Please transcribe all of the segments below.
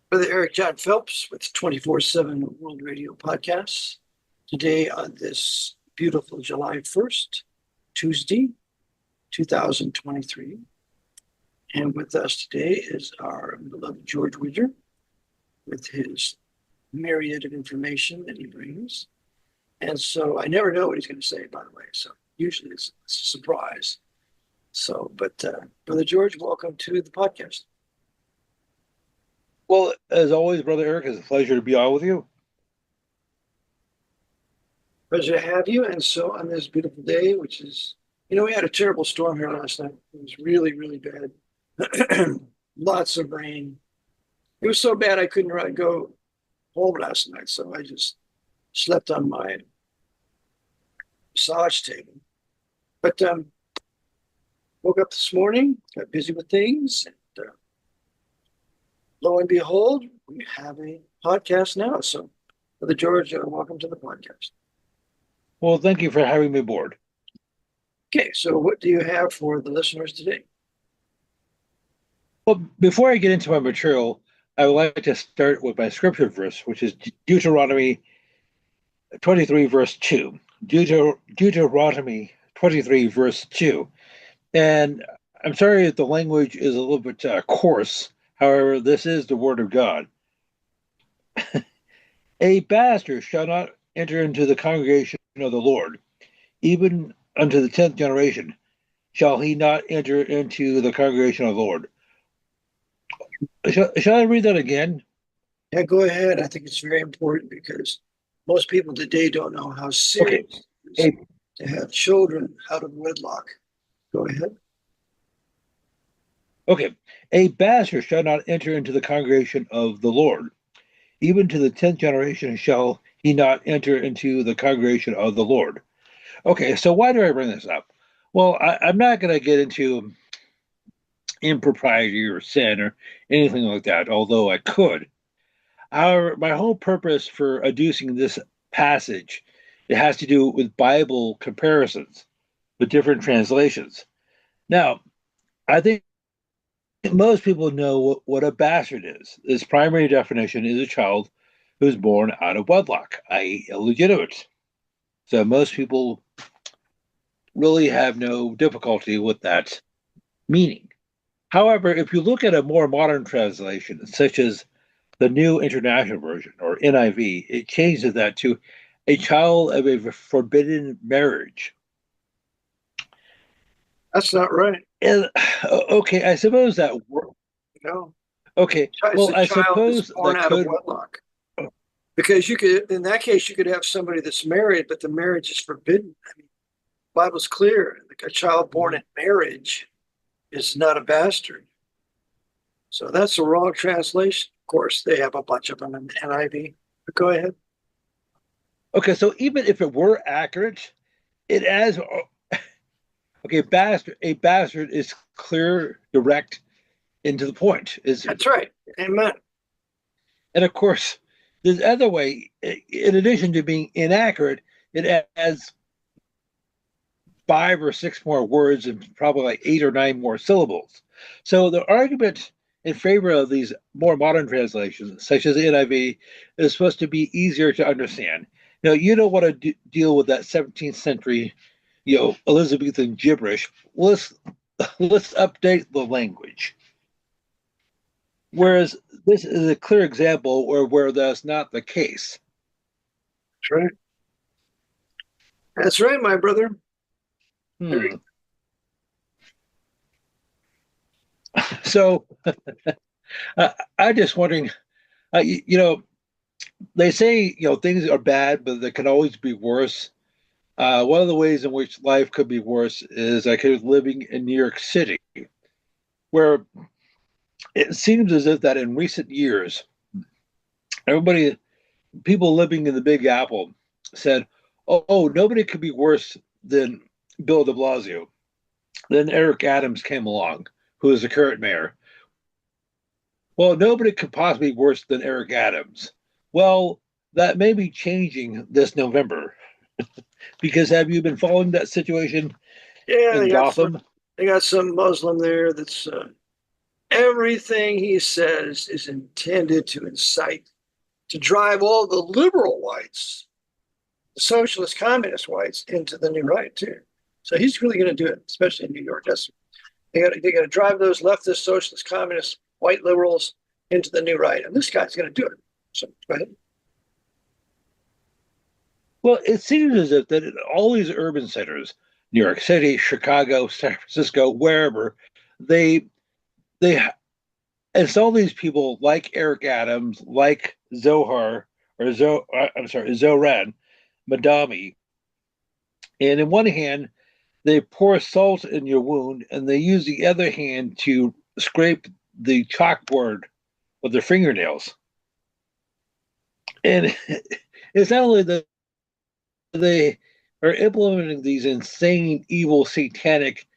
Brother Eric John Phelps with 24/7 World Radio Podcasts. Today on this beautiful July 1st, Tuesday, 2023. And with us today is our beloved George Widger with his myriad of information that he brings. And so I never know what he's going to say, by the way. So usually it's a surprise. But Brother George, welcome to the podcast. Well, as always, Brother Eric, it's a pleasure to be on with you. Pleasure to have you. And so on this beautiful day, which is, we had a terrible storm here last night. It was really, really bad. Lots of rain. It was so bad I couldn't really go home last night. So I just slept on my massage table. But woke up this morning, got busy with things. And lo and behold, we have a podcast now. So, Brother George, welcome to the podcast. Well, thank you for having me aboard. Okay, so what do you have for the listeners today? Well, before I get into my material, I would like to start with my scripture verse, which is Deuteronomy 23, verse 2. Deuteronomy 23, verse 2. And I'm sorry if the language is a little bit coarse. However, this is the word of God. A bastard shall not enter into the congregation of the Lord, even unto the 10th generation shall he not enter into the congregation of the Lord. Shall I read that again? Yeah, go ahead. I think it's very important because most people today don't know how Okay. serious it is to have children out of wedlock. Go ahead. Okay. A bastard shall not enter into the congregation of the Lord. Even to the 10th generation shall he not enter into the congregation of the Lord. Okay, so why do I bring this up? Well, I'm not going to get into impropriety or sin or anything like that, although I could. However, my whole purpose for adducing this passage, it has to do with Bible comparisons with different translations. Now, I think most people know what a bastard is. Its primary definition is a child who's born out of wedlock, i.e., illegitimate. So most people really have no difficulty with that meaning. However, if you look at a more modern translation, such as the New International Version or NIV, it changes that to a child of a forbidden marriage. That's not right. And, okay, I suppose that works. No, Okay, it's well, a I child that's suppose born that out of could. wedlock. Because you could, in that case, you could have somebody that's married, but the marriage is forbidden. I mean, the Bible's clear. Like a child born in marriage is not a bastard. So that's the wrong translation. Of course, they have a bunch of them in NIV. But go ahead. Okay, so even if it were accurate, it has. Okay, a bastard is clear, direct, and to the point. Is That's right. Amen. And of course, this other way, in addition to being inaccurate, it adds 5 or 6 more words and probably like 8 or 9 more syllables. So the argument in favor of these more modern translations, such as the NIV, is supposed to be easier to understand. You don't want to deal with that 17th century, Elizabethan gibberish. Let's update the language. Whereas this is a clear example where that's not the case. That's right. That's right, my brother. Hmm. So I'm just wondering, they say, things are bad, but they can always be worse. One of the ways in which life could be worse is I could living in New York City, where it seems as if that in recent years, people living in the Big Apple said, oh, nobody could be worse than Bill de Blasio. Then Eric Adams came along, who is the current mayor. Well, nobody could possibly be worse than Eric Adams. Well, that may be changing this November. Because have you been following that situation Yeah, in Gotham? they got some Muslim there that's Everything he says is intended to incite, to drive all the liberal whites, the socialist communist whites, into the new right too. So he's really going to do it, especially in New York. They got to drive those leftist, socialist, communist, white liberals into the new right, and this guy's going to do it. So go ahead. Well, it seems as if that in all these urban centers, New York City, Chicago, San Francisco, wherever, they they install these people like Eric Adams, like Zohar or I'm sorry, Zoran Madami, and in one hand they pour salt in your wound, and they use the other hand to scrape the chalkboard with their fingernails. And it's not only that they are implementing these insane, evil, satanic,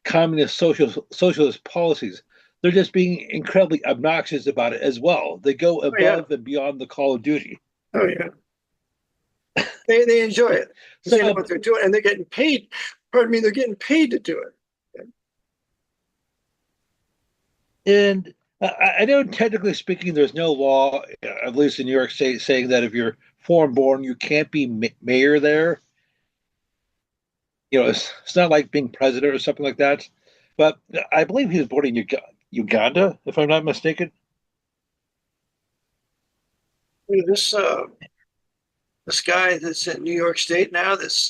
communist, socialist policies. They're just being incredibly obnoxious about it as well. They go Oh yeah, above and beyond the call of duty. oh yeah. They enjoy it because they know So, what they're doing, and they're getting paid. Pardon me, they're getting paid to do it. and I know technically speaking, there's no law, at least in New York State, saying that if you're foreign born, you can't be mayor there. It's not like being president or something like that. But I believe he was born in Uganda, if I'm not mistaken. This guy that's in New York State now, that's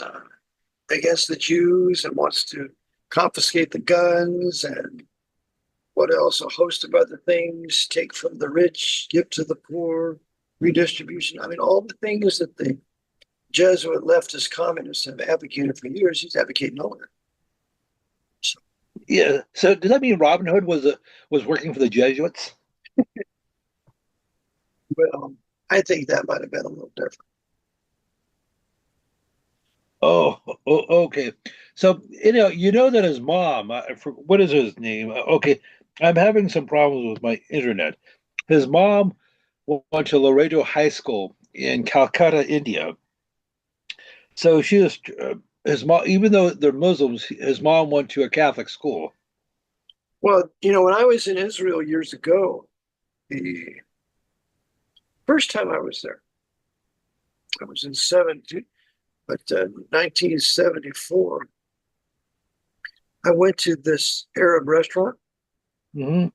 against the Jews and wants to confiscate the guns and what else? A host of other things. Take from the rich, give to the poor, redistribution. I mean, all the things that the Jesuit leftist communists have advocated for years, he's advocating all of it. So, Yeah. So does that mean Robin Hood was working for the Jesuits? well, I think that might have been a little different. Okay. So you know that his mom, what is his name? Okay, I'm having some problems with my internet. His mom went to Laredo High School in Calcutta, India. So she was his mom, even though they're Muslims, his mom went to a Catholic school. Well, when I was in Israel years ago, the first time I was there, I was in 1974. I went to this Arab restaurant, Hmm.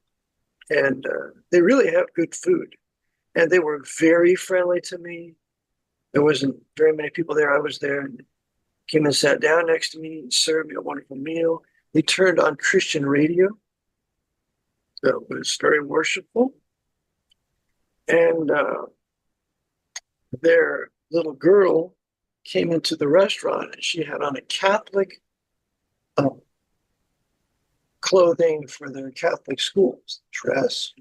and they really have good food. And they were very friendly to me. There wasn't very many people there. I was there, and came and sat down next to me and served me a wonderful meal. They turned on Christian radio, so it was very worshipful. And their little girl came into the restaurant, and she had on a Catholic uh, clothing for their Catholic schools, dress.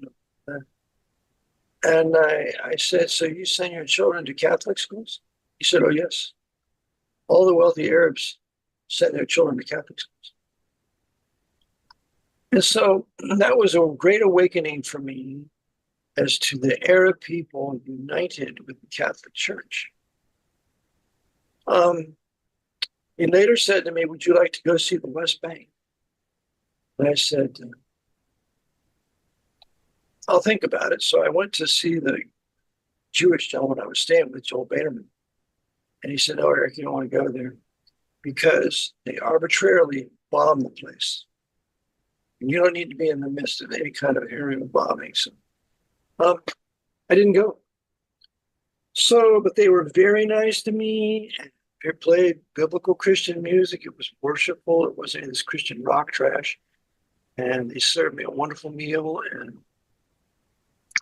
And I said, "So you send your children to Catholic schools?" He said, "Oh, yes. All the wealthy Arabs send their children to Catholic schools." And so that was a great awakening for me as to the Arab people united with the Catholic Church. Um, he later said to me, "Would you like to go see the West Bank?" And I said, "I'll think about it." So I went to see the Jewish gentleman I was staying with, Joel Baderman. And he said, "No, Eric, you don't want to go there because they arbitrarily bomb the place. And you don't need to be in the midst of any kind of aerial bombing." So um, I didn't go. So, but they were very nice to me. They played biblical Christian music. It was worshipful. It wasn't this Christian rock trash. And they served me a wonderful meal. And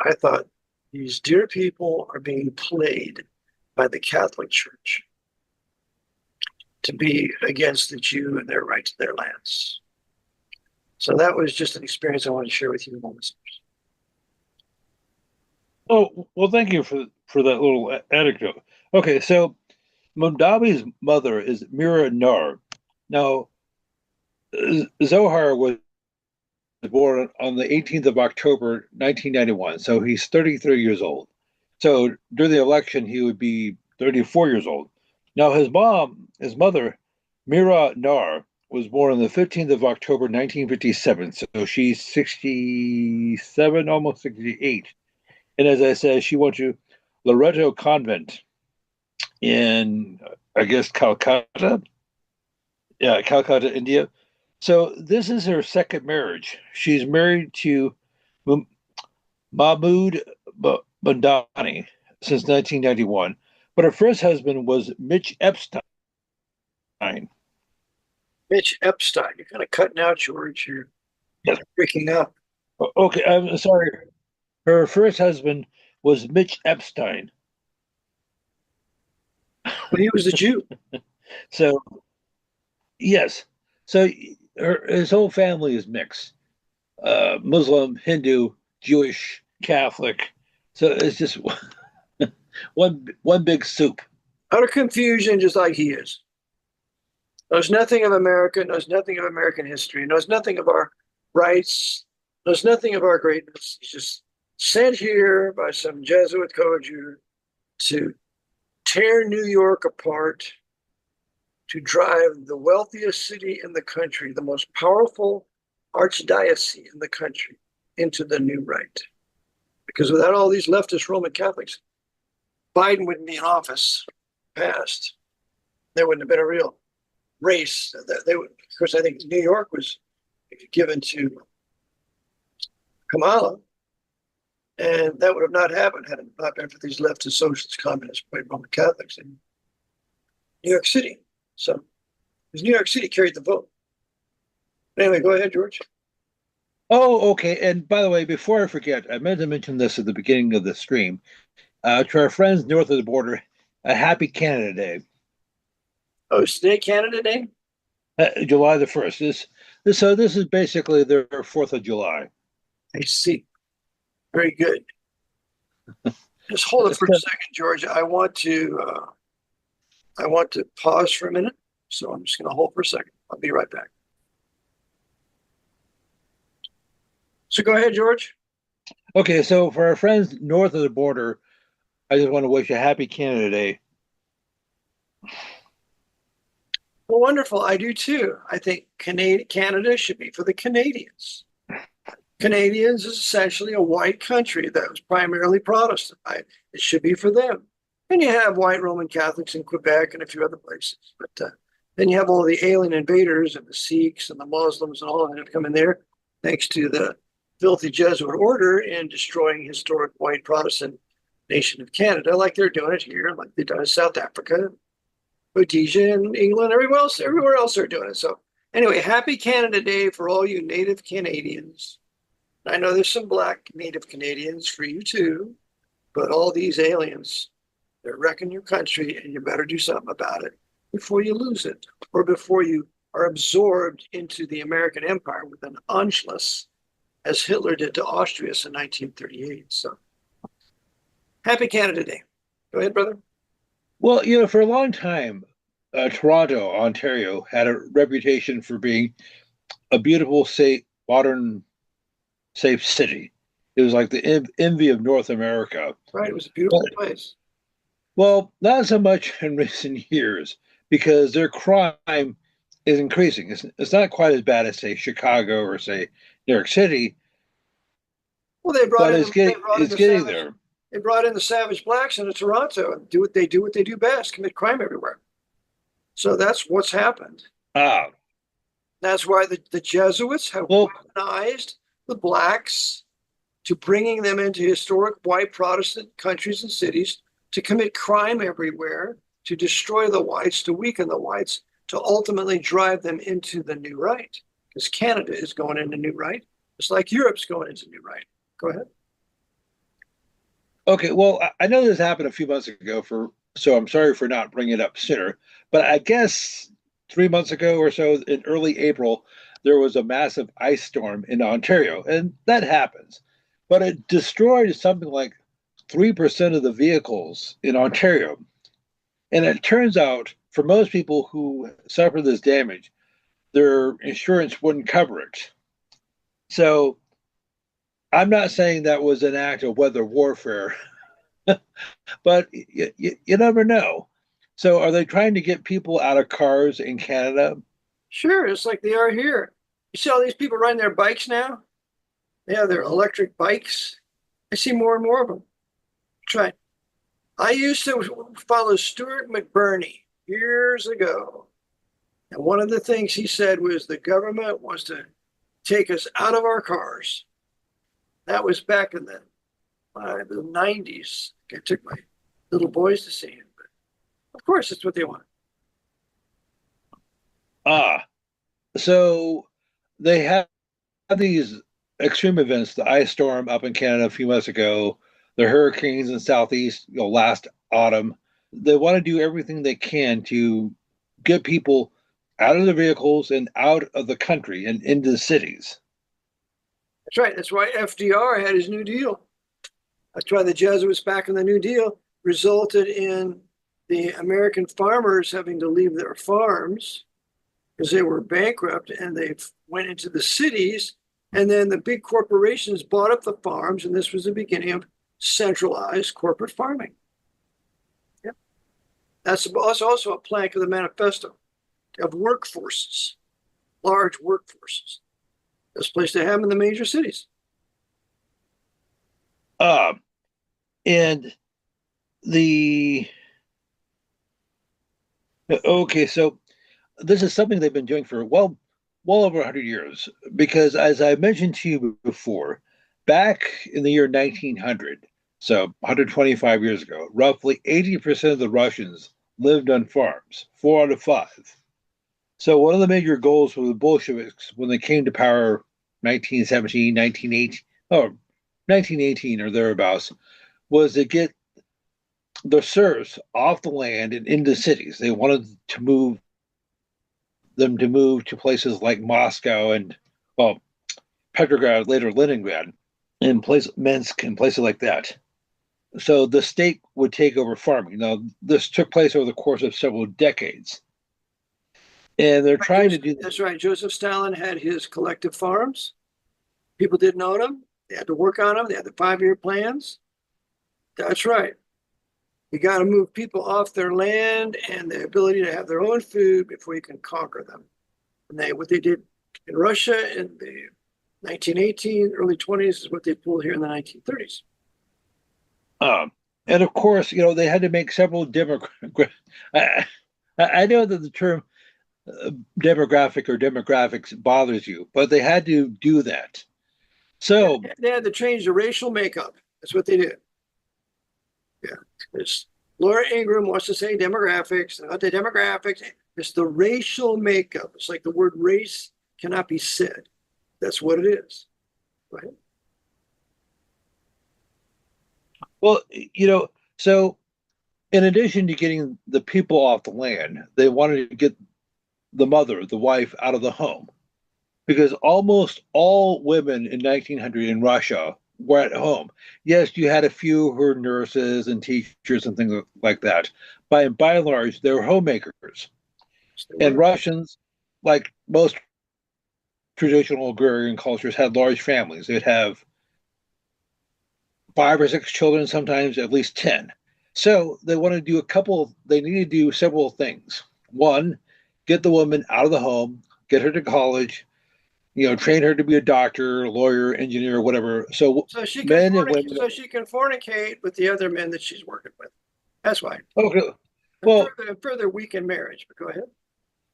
I thought, these dear people are being played by the Catholic Church to be against the Jew and their right to their lands. So that was just an experience I want to share with you, listeners. Oh, well, thank you for that little anecdote. Okay, so Mundabi's mother is Mira Nar. Now, Zohar was born on the 18th of October, 1991, so he's 33 years old. So during the election, he would be 34 years old. Now, his mother, Mira Nar, was born on the 15th of October, 1957. So she's 67, almost 68. And as I said, she went to Loreto Convent in, I guess, Calcutta. Yeah, Calcutta, India. So this is her second marriage. She's married to Mahmoud Bandani since 1991, but her first husband was Mitch Epstein. Mitch Epstein. You're kind of cutting out, George. You're Yes. breaking up. Okay, I'm sorry. Her first husband was Mitch Epstein. But he was a Jew. So yes, so his whole family is mixed: Muslim, Hindu, Jewish, Catholic. So it's just one big soup. Utter confusion, just like he is. Knows nothing of America, knows nothing of American history, knows nothing of our rights, knows nothing of our greatness. He's just sent here by some Jesuit coadjutor to tear New York apart, to drive the wealthiest city in the country, the most powerful archdiocese in the country, into the new right. Because without all these leftist Roman Catholics, Biden wouldn't be in office past. There wouldn't have been a real race. They would, of course, I think New York was given to Kamala, and that would have not happened had it not been for these leftist socialist communist white Roman Catholics in New York City. So, because New York City carried the vote. Anyway, go ahead, George. Oh, okay. And by the way, before I forget, I meant to mention this at the beginning of the stream. To our friends north of the border, a happy Canada Day. Oh, it's today Canada Day? July the 1st. So this is basically their 4th of July. I see. Very good. Just hold it for a second, George. I want to pause for a minute. So I'm just going to hold for a second. I'll be right back. So go ahead, George. Okay, so for our friends north of the border, I just want to wish a happy Canada Day. Well, wonderful. I do too. I think Canada should be for the Canadians. Canadians is essentially a white country that was primarily Protestant. It should be for them. And you have white Roman Catholics in Quebec and a few other places. But then you have all the alien invaders and the Sikhs and the Muslims and all that have come in there, thanks to the filthy Jesuit order in destroying historic white Protestant nation of Canada, like they're doing it here, like they've done in South Africa, Rhodesia, and England, everywhere else they're doing it. So anyway, happy Canada Day for all you native Canadians. I know there's some black native Canadians for you too, but all these aliens, they're wrecking your country, and you better do something about it before you lose it, or before you are absorbed into the American empire with an Anschluss, as Hitler did to Austria in 1938. So happy Canada Day. Go ahead, brother. Well, for a long time, Toronto, Ontario, had a reputation for being a beautiful, safe, modern, safe city. It was like the envy of North America. Right, it was a beautiful place. Well, not so much in recent years because their crime is increasing. It's not quite as bad as, say, Chicago or, say, New York City, Well, but it's getting there. They brought in the savage blacks into Toronto and do what they do best, commit crime everywhere. So that's what's happened. Ah, That's why the Jesuits have weaponized the blacks to bringing them into historic white Protestant countries and cities to commit crime everywhere, to destroy the whites, to weaken the whites, to ultimately drive them into the new right. Because Canada is going into new right, just like Europe's going into new right. Go ahead. okay. Well, I know this happened a few months ago, so I'm sorry for not bringing it up sooner. But I guess 3 months ago or so, in early April, there was a massive ice storm in Ontario, and that happens. But it destroyed something like 3% of the vehicles in Ontario. And it turns out, for most people who suffer this damage, their insurance wouldn't cover it. So I'm not saying that was an act of weather warfare, but you never know. So are they trying to get people out of cars in Canada? Sure, it's like they are here. You see all these people riding their bikes now? They have their electric bikes. I see more and more of them. Try. I used to follow Stuart McBurney years ago. And one of the things he said was the government wants to take us out of our cars. That was back in the 90s. I took my little boys to see him. But of course, it's what they want. Ah, so they have these extreme events, the ice storm up in Canada a few months ago, the hurricanes in southeast, last autumn. They want to do everything they can to get people out of the vehicles and out of the country and into the cities. That's right. That's why FDR had his New Deal. That's why the Jesuits back in the New Deal resulted in the American farmers having to leave their farms because they were bankrupt and they went into the cities. And then the big corporations bought up the farms, and this was the beginning of centralized corporate farming. Yeah. That's also a plank of the manifesto of workforces, large workforces. Best place to have them in the major cities. Um, and the okay, so this is something they've been doing for well over 100 years. Because as I mentioned to you before, back in the year 1900, so 125 years ago, roughly 80% of the Russians lived on farms, 4 out of 5. So one of the major goals for the Bolsheviks when they came to power 1917, 1918, oh, 1918 or thereabouts, was to get the serfs off the land and into cities. They wanted to move them to move to places like Moscow and, well, Petrograd, later Leningrad, and Minsk and places like that. So the state would take over farming. Now, this took place over the course of several decades. And they're trying to do That's right. Joseph Stalin had his collective farms. People didn't own them. They had to work on them. They had the 5-year plans. That's right. You got to move people off their land and the ability to have their own food before you can conquer them. And what they did in Russia in the 1918, early 20s is what they pulled here in the 1930s. Um, and of course, they had to make several demographic. I know that the term demographic or demographics bothers you, but they had to do that. So they had to change the racial makeup. That's what they did. Yeah. It's, Laura Ingraham wants to say demographics, not the demographics. It's the racial makeup. It's like the word race cannot be said. That's what it is. Go ahead. well, so in addition to getting the people off the land, they wanted to get the mother, the wife, out of the home because almost all women in 1900 in Russia were at home. Yes, you had a few who were nurses and teachers and things like that. By and large, they were homemakers. And Russians, like most traditional agrarian cultures, had large families. They'd have 5 or 6 children, sometimes at least 10. So they need to do several things. One, get the woman out of the home, get her to college, train her to be a doctor, lawyer, engineer, whatever. So men and women. So she can fornicate with the other men that she's working with. That's why. Okay. Well, further weaken marriage. But go ahead.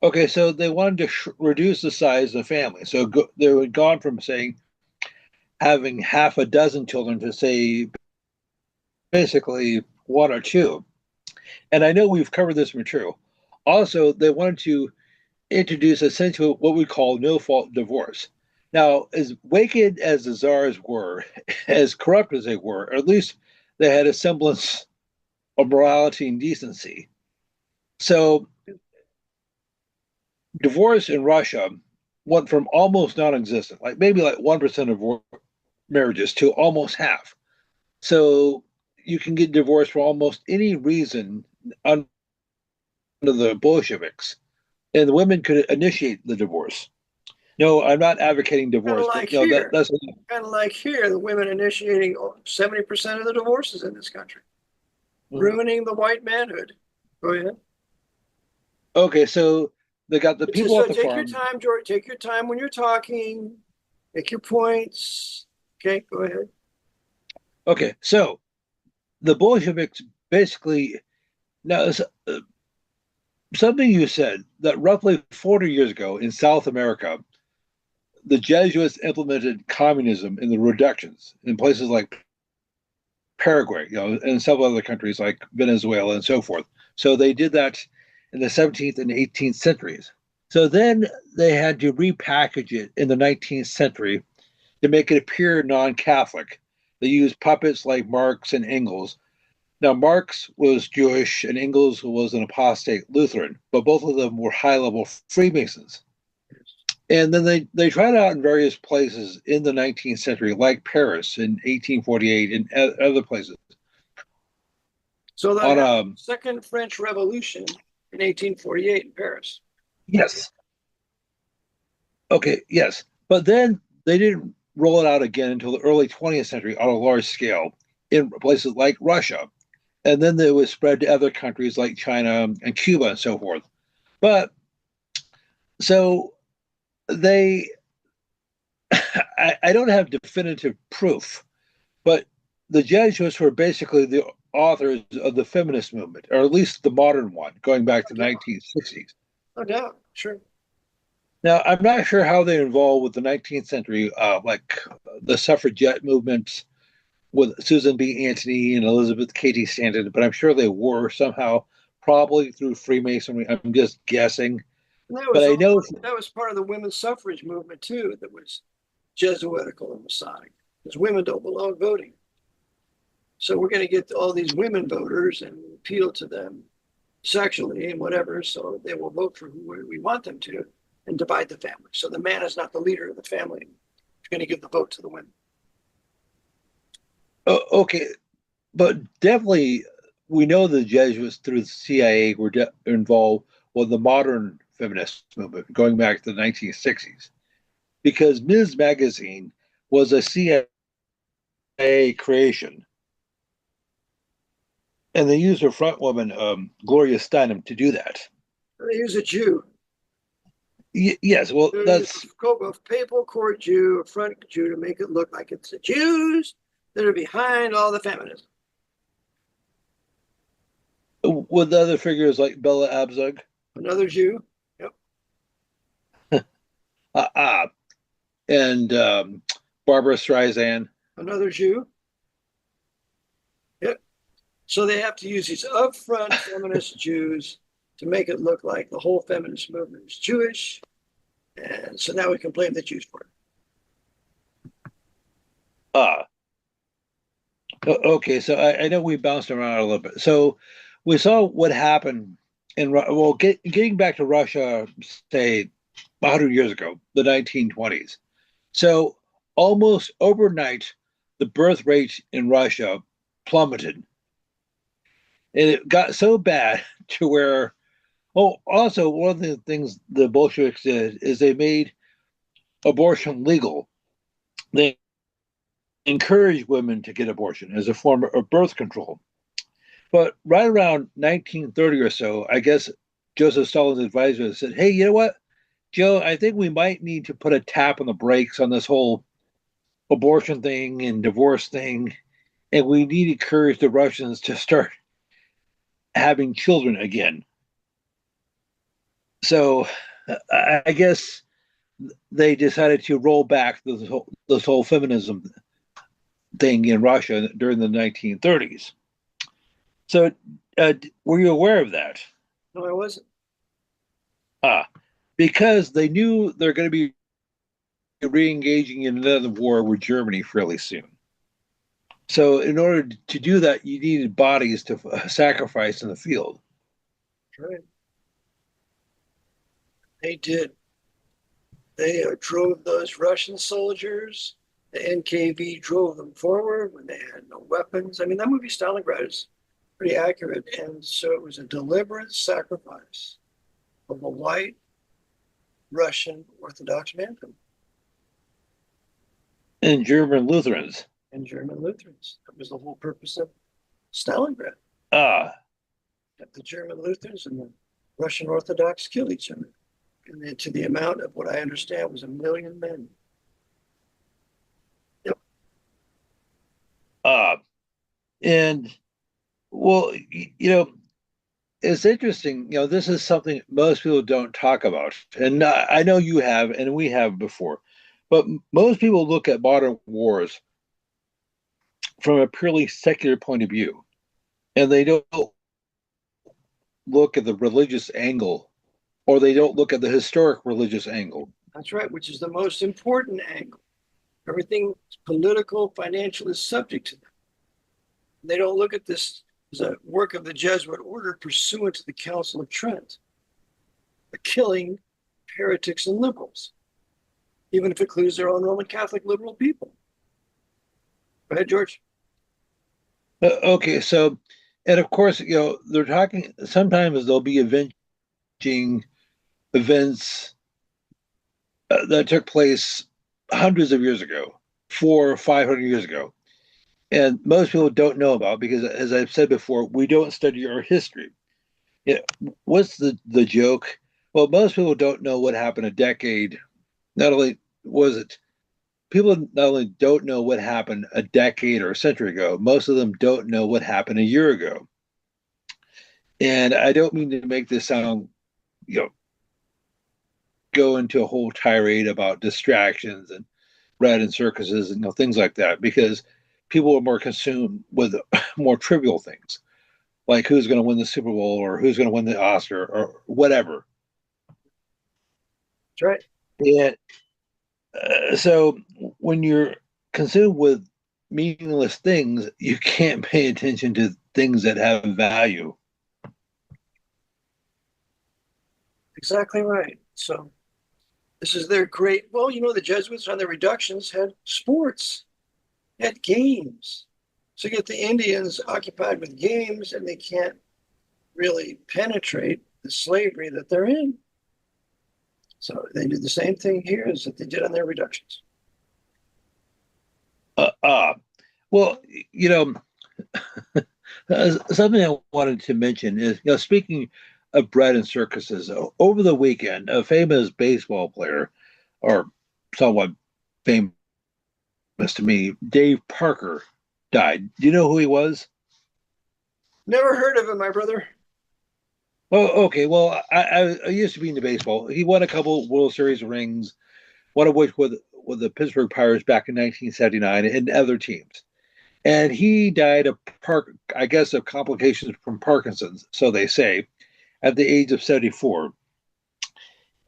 okay. So they wanted to reduce the size of the family. So they had gone from saying having half a dozen children to say basically 1 or 2. And I know we've covered this material. Also, they wanted to introduce essentially what we call no-fault divorce. Now, as wicked as the czars were, as corrupt as they were, or at least they had a semblance of morality and decency. So, divorce in Russia went from almost non-existent, like maybe like 1% of marriages, to almost half. So, you can get divorced for almost any reason under the Bolsheviks, and the women could initiate the divorce. No, I'm not advocating divorce, Kind of like but here. that's Kind of like here, the women initiating 70% of the divorces in this country, ruining the white manhood. Go ahead. okay. So they got the people So at the take your farm. time, George. Take your time when you're talking. Make your points. Okay, go ahead. Okay, so the Bolsheviks basically now something you said that roughly 40 years ago in South America, the Jesuits implemented communism in the reductions in places like Paraguay, and several other countries like Venezuela and so forth. So they did that in the 17th and 18th centuries. So then they had to repackage it in the 19th century to make it appear non-Catholic. They used puppets like Marx and Engels. Now, Marx was Jewish and Engels was an apostate Lutheran, but both of them were high-level Freemasons. And then they tried it out in various places in the 19th century, like Paris in 1848 and other places. So that On happened Second French Revolution in 1848 in Paris. Yes, okay, yes, but then they didn't roll it out again until the early 20th century on a large scale in places like Russia, and then it was spread to other countries like China and Cuba and so forth. But so they, I don't have definitive proof, but the Jesuits were basically the authors of the feminist movement, or at least the modern one, going back to the 1960s. No doubt, sure. Now, I'm not sure how they involved with the 19th century, like the suffragette movements with Susan B. Anthony and Elizabeth Cady Stanton, but I'm sure they were somehow, probably through Freemasonry. I'm just guessing. And But I know, that was part of the women's suffrage movement too. That was Jesuitical and Masonic, because women don't belong voting. So we're going to get all these women voters and appeal to them sexually and whatever, so they will vote for who we want them to and divide the family. So the man is not the leader of the family. He's going to give the vote to the women. okay, but definitely we know the Jesuits through the CIA were involved with the modern feminist movement going back to the 1960s because Ms. Magazine was a CIA creation. And they used her front woman, Gloria Steinem, to do that. They use a Jew. Yes, well, that's a papal court Jew, a front Jew, to make it look like it's the Jews that are behind all the feminism. with other figures like Bella Abzug. Another Jew. Yep. And Barbara Streisand. Another Jew. Yep. So they have to use these upfront feminist Jews to make it look like the whole feminist movement is Jewish. And so now we can blame the Jews for it. Okay, so I know we bounced around a little bit. So we saw what happened well, getting back to Russia, say 100 years ago, the 1920s. So almost overnight, the birth rate in Russia plummeted. And it got so bad to where, oh, also one of the things the Bolsheviks did is they made abortion legal. They encouraged women to get abortion as a form of birth control. But right around 1930 or so, I guess Joseph Stalin's advisor said, hey, you know what, Joe, I think we might need to put a tap on the brakes on this whole abortion thing and divorce thing. And we need to encourage the Russians to start having children again. So I guess they decided to roll back this whole feminism thing in Russia during the 1930s. So were you aware of that? No, I wasn't. Because they knew they're going to be re-engaging in another war with Germany fairly soon. So in order to do that, you needed bodies to sacrifice in the field. Right. They did. They drove those Russian soldiers. The NKV drove them forward when they had no weapons. I mean, that movie Stalingrad is pretty accurate. And so it was a deliberate sacrifice of a white Russian Orthodox manhood. And German Lutherans. And German Lutherans. That was the whole purpose of Stalingrad. Ah. The German Lutherans and the Russian Orthodox kill each other. And then to the amount of what I understand was 1 million men. Yep, Uh, and well, it's interesting. This is something most people don't talk about, and I know you have, and we have before, but most people look at modern wars from a purely secular point of view, and they don't look at the religious angle, or they don't look at the historic religious angle. that's right, which is the most important angle. Everything political, financial is subject to them. They don't look at this as a work of the Jesuit order pursuant to the Council of Trent, the killing heretics and liberals, even if it includes their own Roman Catholic liberal people. Go ahead, George. Okay, so, and of course, they're talking. Sometimes they'll be avenging events that took place hundreds of years ago, 400 or 500 years ago, and most people don't know about because, as I've said before, we don't study our history. What's the joke? Well, most people don't know what happened a decade. Not only was it people not only don't know what happened a decade or a century ago, most of them don't know what happened a year ago. And I don't mean to make this sound, you know, go into a whole tirade about distractions and bread and circuses and things like that, because people are more consumed with more trivial things, like who's going to win the Super Bowl or who's going to win the Oscar or whatever. That's right. And so when you're consumed with meaningless things, you can't pay attention to things that have value. Exactly right. So this is their great, well, the Jesuits on their reductions had sports, had games. So you get the Indians occupied with games and they can't really penetrate the slavery that they're in. So they do the same thing here as that they did on their reductions. Uh, uh, well, you know, something I wanted to mention is, speaking of bread and circuses, over the weekend, a famous baseball player, or somewhat famous to me, Dave Parker, died. Do you know who he was? Never heard of him, my brother. Oh, okay. Well, I used to be into baseball. He won a couple World Series rings, one of which with the Pittsburgh Pirates back in 1979 and other teams. And he died of I guess, of complications from Parkinson's, so they say, at the age of 74.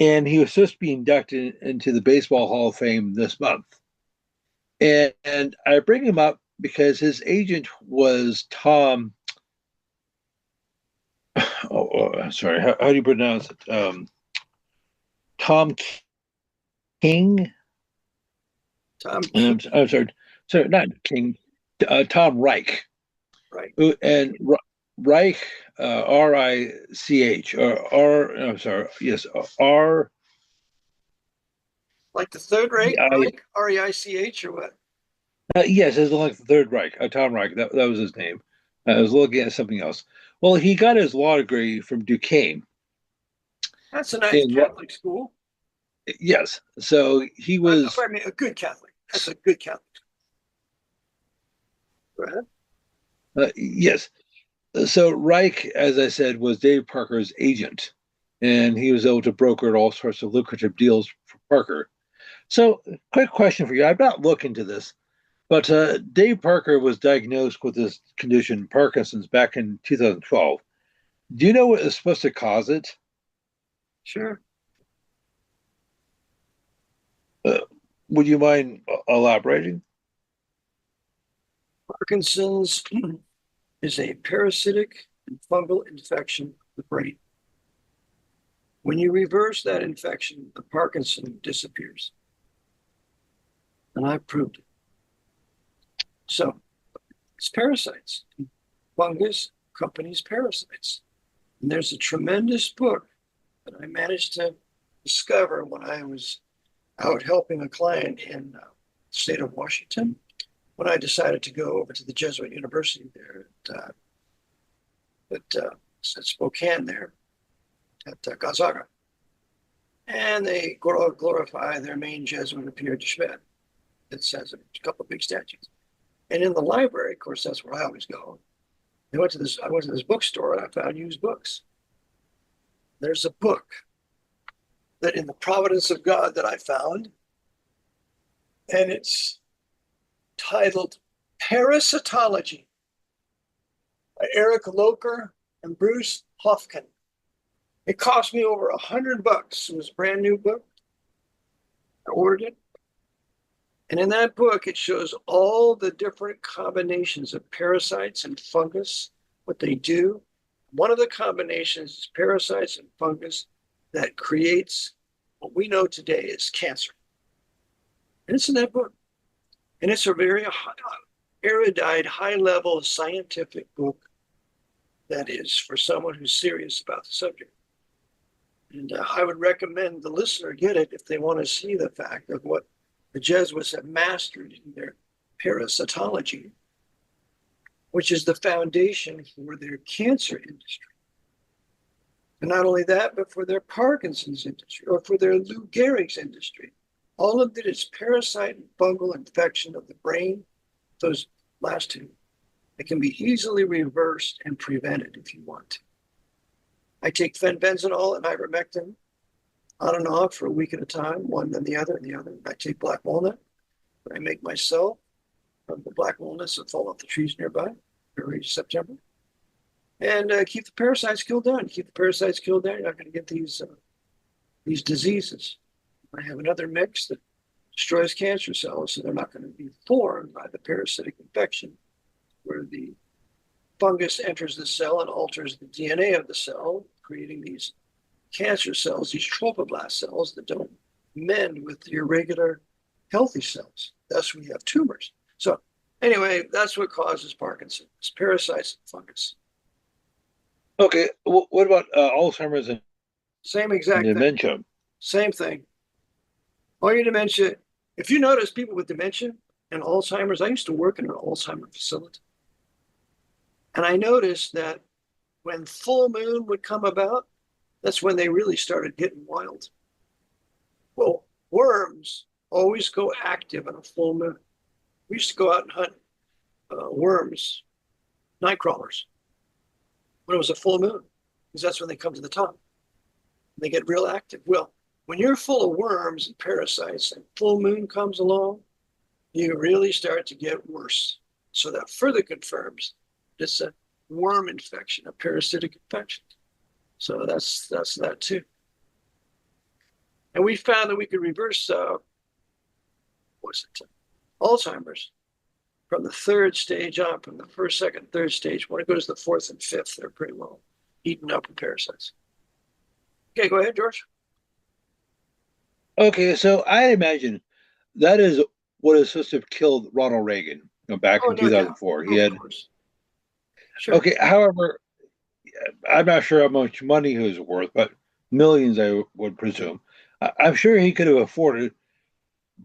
And he was supposed to be inducted into the Baseball Hall of Fame this month. And I bring him up because his agent was Tom. Sorry, how do you pronounce it? Tom King. Tom King, I'm sorry, not King. Tom Reich. right? And Reich, Rich, or R. I'm sorry, yes, R Like the Third E Reich, I. Reich, or what? Yes, it's like the Third Reich. Tom Reich. That was his name. I was looking at something else. Well, he got his law degree from Duquesne. That's a nice In Catholic school. yes, so he was. Pardon me, a good Catholic. That's a good Catholic. Go ahead. Yes, so Reich, as I said, was Dave Parker's agent, and he was able to broker all sorts of lucrative deals for Parker. So, quick question for you. I'm not looking to this, but Dave Parker was diagnosed with this condition, Parkinson's, back in 2012. Do you know what is supposed to cause it? Sure. Uh, would you mind elaborating? Parkinson's is a parasitic and fungal infection of the brain. When you reverse that infection, the Parkinson disappears. And I've proved it. So it's parasites. Fungus accompanies parasites. And there's a tremendous book that I managed to discover when I was out helping a client in the state of Washington, when I decided to go over to the Jesuit University there at Spokane there at Gonzaga. and they glorify their main Jesuit, Pierre de Schmidt. It says a couple of big statues. And in the library, of course, that's where I always go. I went to this bookstore and I found used books. There's a book that in the providence of God that I found, and it's titled Parasitology by Eric Locher and Bruce Hofken. It cost me over $100. It was a brand new book. I ordered it. And in that book, it shows all the different combinations of parasites and fungus, what they do. One of the combinations is parasites and fungus that creates what we know today as cancer. And it's in that book. And it's a very erudite, high-level scientific book that is for someone who's serious about the subject. And I would recommend the listener get it if they want to see the fact of what the Jesuits have mastered in their parasitology, which is the foundation for their cancer industry. And not only that, but for their Parkinson's industry or for their Lou Gehrig's industry. All of it is parasite and fungal infection of the brain, those last two. It can be easily reversed and prevented if you want to. I take fenbenzanol and ivermectin on and off for a week at a time, one then the other and the other. I take black walnut, but I make myself from the black walnuts that fall off the trees nearby, early September. And keep the parasites killed down. Keep the parasites killed down, you're not going to get these diseases. I have another mix that destroys cancer cells, so they're not going to be formed by the parasitic infection, where the fungus enters the cell and alters the DNA of the cell, creating these cancer cells, these trophoblast cells that don't mend with your regular healthy cells. Thus, we have tumors. So, anyway, that's what causes Parkinson's: parasites and fungus. Okay, what about Alzheimer's and Same exact thing. dementia? Same thing. All your dementia. If you notice people with dementia and Alzheimer's, I used to work in an Alzheimer's facility. And I noticed that when full moon would come about, that's when they really started getting wild. Well, worms always go active on a full moon. We used to go out and hunt worms, night crawlers, when it was a full moon, because that's when they come to the top. They get real active. Well, when you're full of worms and parasites and full moon comes along, you really start to get worse. So that further confirms it's a worm infection, a parasitic infection. So that's that too. And we found that we could reverse Alzheimer's from the third stage on, from the first, second, third stage. When it goes to the fourth and fifth, they're pretty well eaten up with parasites. Okay, go ahead, George. Okay, so I imagine that is what is supposed to have killed Ronald Reagan, back Oh, in no doubt. 2004. He Of had course. Sure. okay. However, I'm not sure how much money he was worth, but millions, I would presume. I'm sure he could have afforded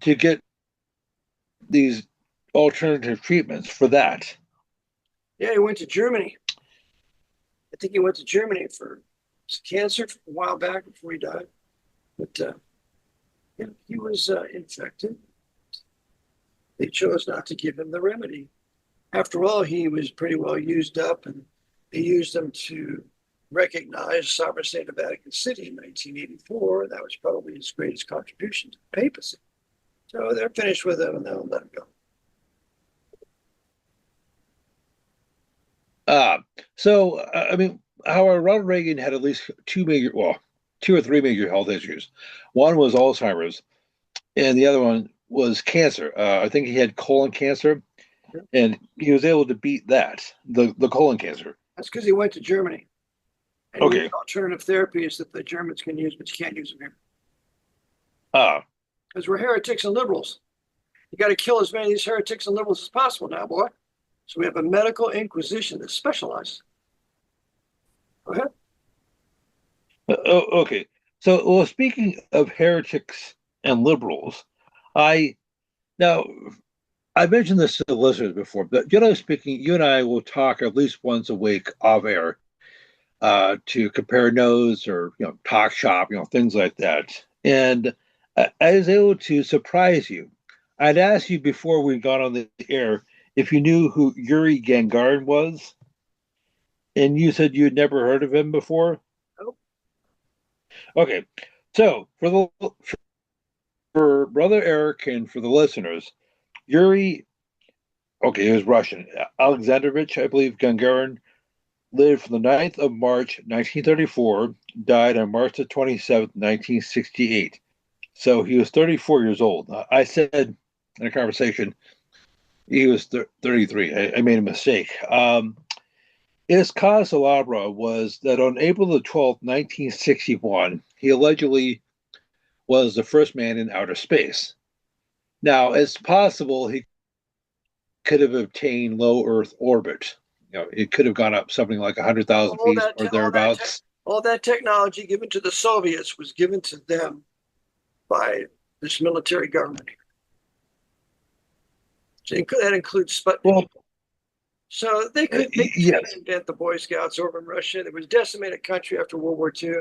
to get these alternative treatments for that. Yeah, he went to Germany. I think he went to Germany for cancer a while back before he died. But yeah, he was infected. They chose not to give him the remedy. After all, he was pretty well used up, and they used him to recognize sovereign state of Vatican City in 1984. That was probably his greatest contribution to the papacy. So they're finished with him, and they'll let him go. I mean, however, Ronald Reagan had at least two or three major health issues. One was Alzheimer's, and the other one was cancer. I think he had colon cancer, and he was able to beat that, the colon cancer. That's because he went to Germany. And Okay. used alternative therapies that the Germans can use, but you can't use them here. Ah, Because we're heretics and liberals. You got to kill as many of these heretics and liberals as possible now, boy. So we have a medical inquisition that specializes. Go ahead. okay. So, well, speaking of heretics and liberals, I now I mentioned this to the listeners before, but generally speaking, you and I will talk at least once a week off air to compare notes or talk shop, things like that. And I was able to surprise you. I'd asked you before we got on the air if you knew who Yuri Gagarin was, and you said you'd never heard of him before. Oh, Okay, so for brother Eric and for the listeners, Yuri, okay, he was Russian. Alexandrovich, I believe, Gagarin lived from the 9th of March, 1934, died on March the 27th, 1968. So he was 34 years old. I said in a conversation he was 33. I made a mistake. His cause célèbre was that on April the 12th, 1961, he allegedly was the first man in outer space. Now, it's possible he could have obtained low Earth orbit. It could have gone up something like 100,000 all feet that, or te- all that, te- thereabouts. all that technology given to the Soviets was given to them by this military government. So that includes Sputnik. Well, So they couldn't yes. invent the Boy Scouts over in Russia. It was a decimated country after World War II.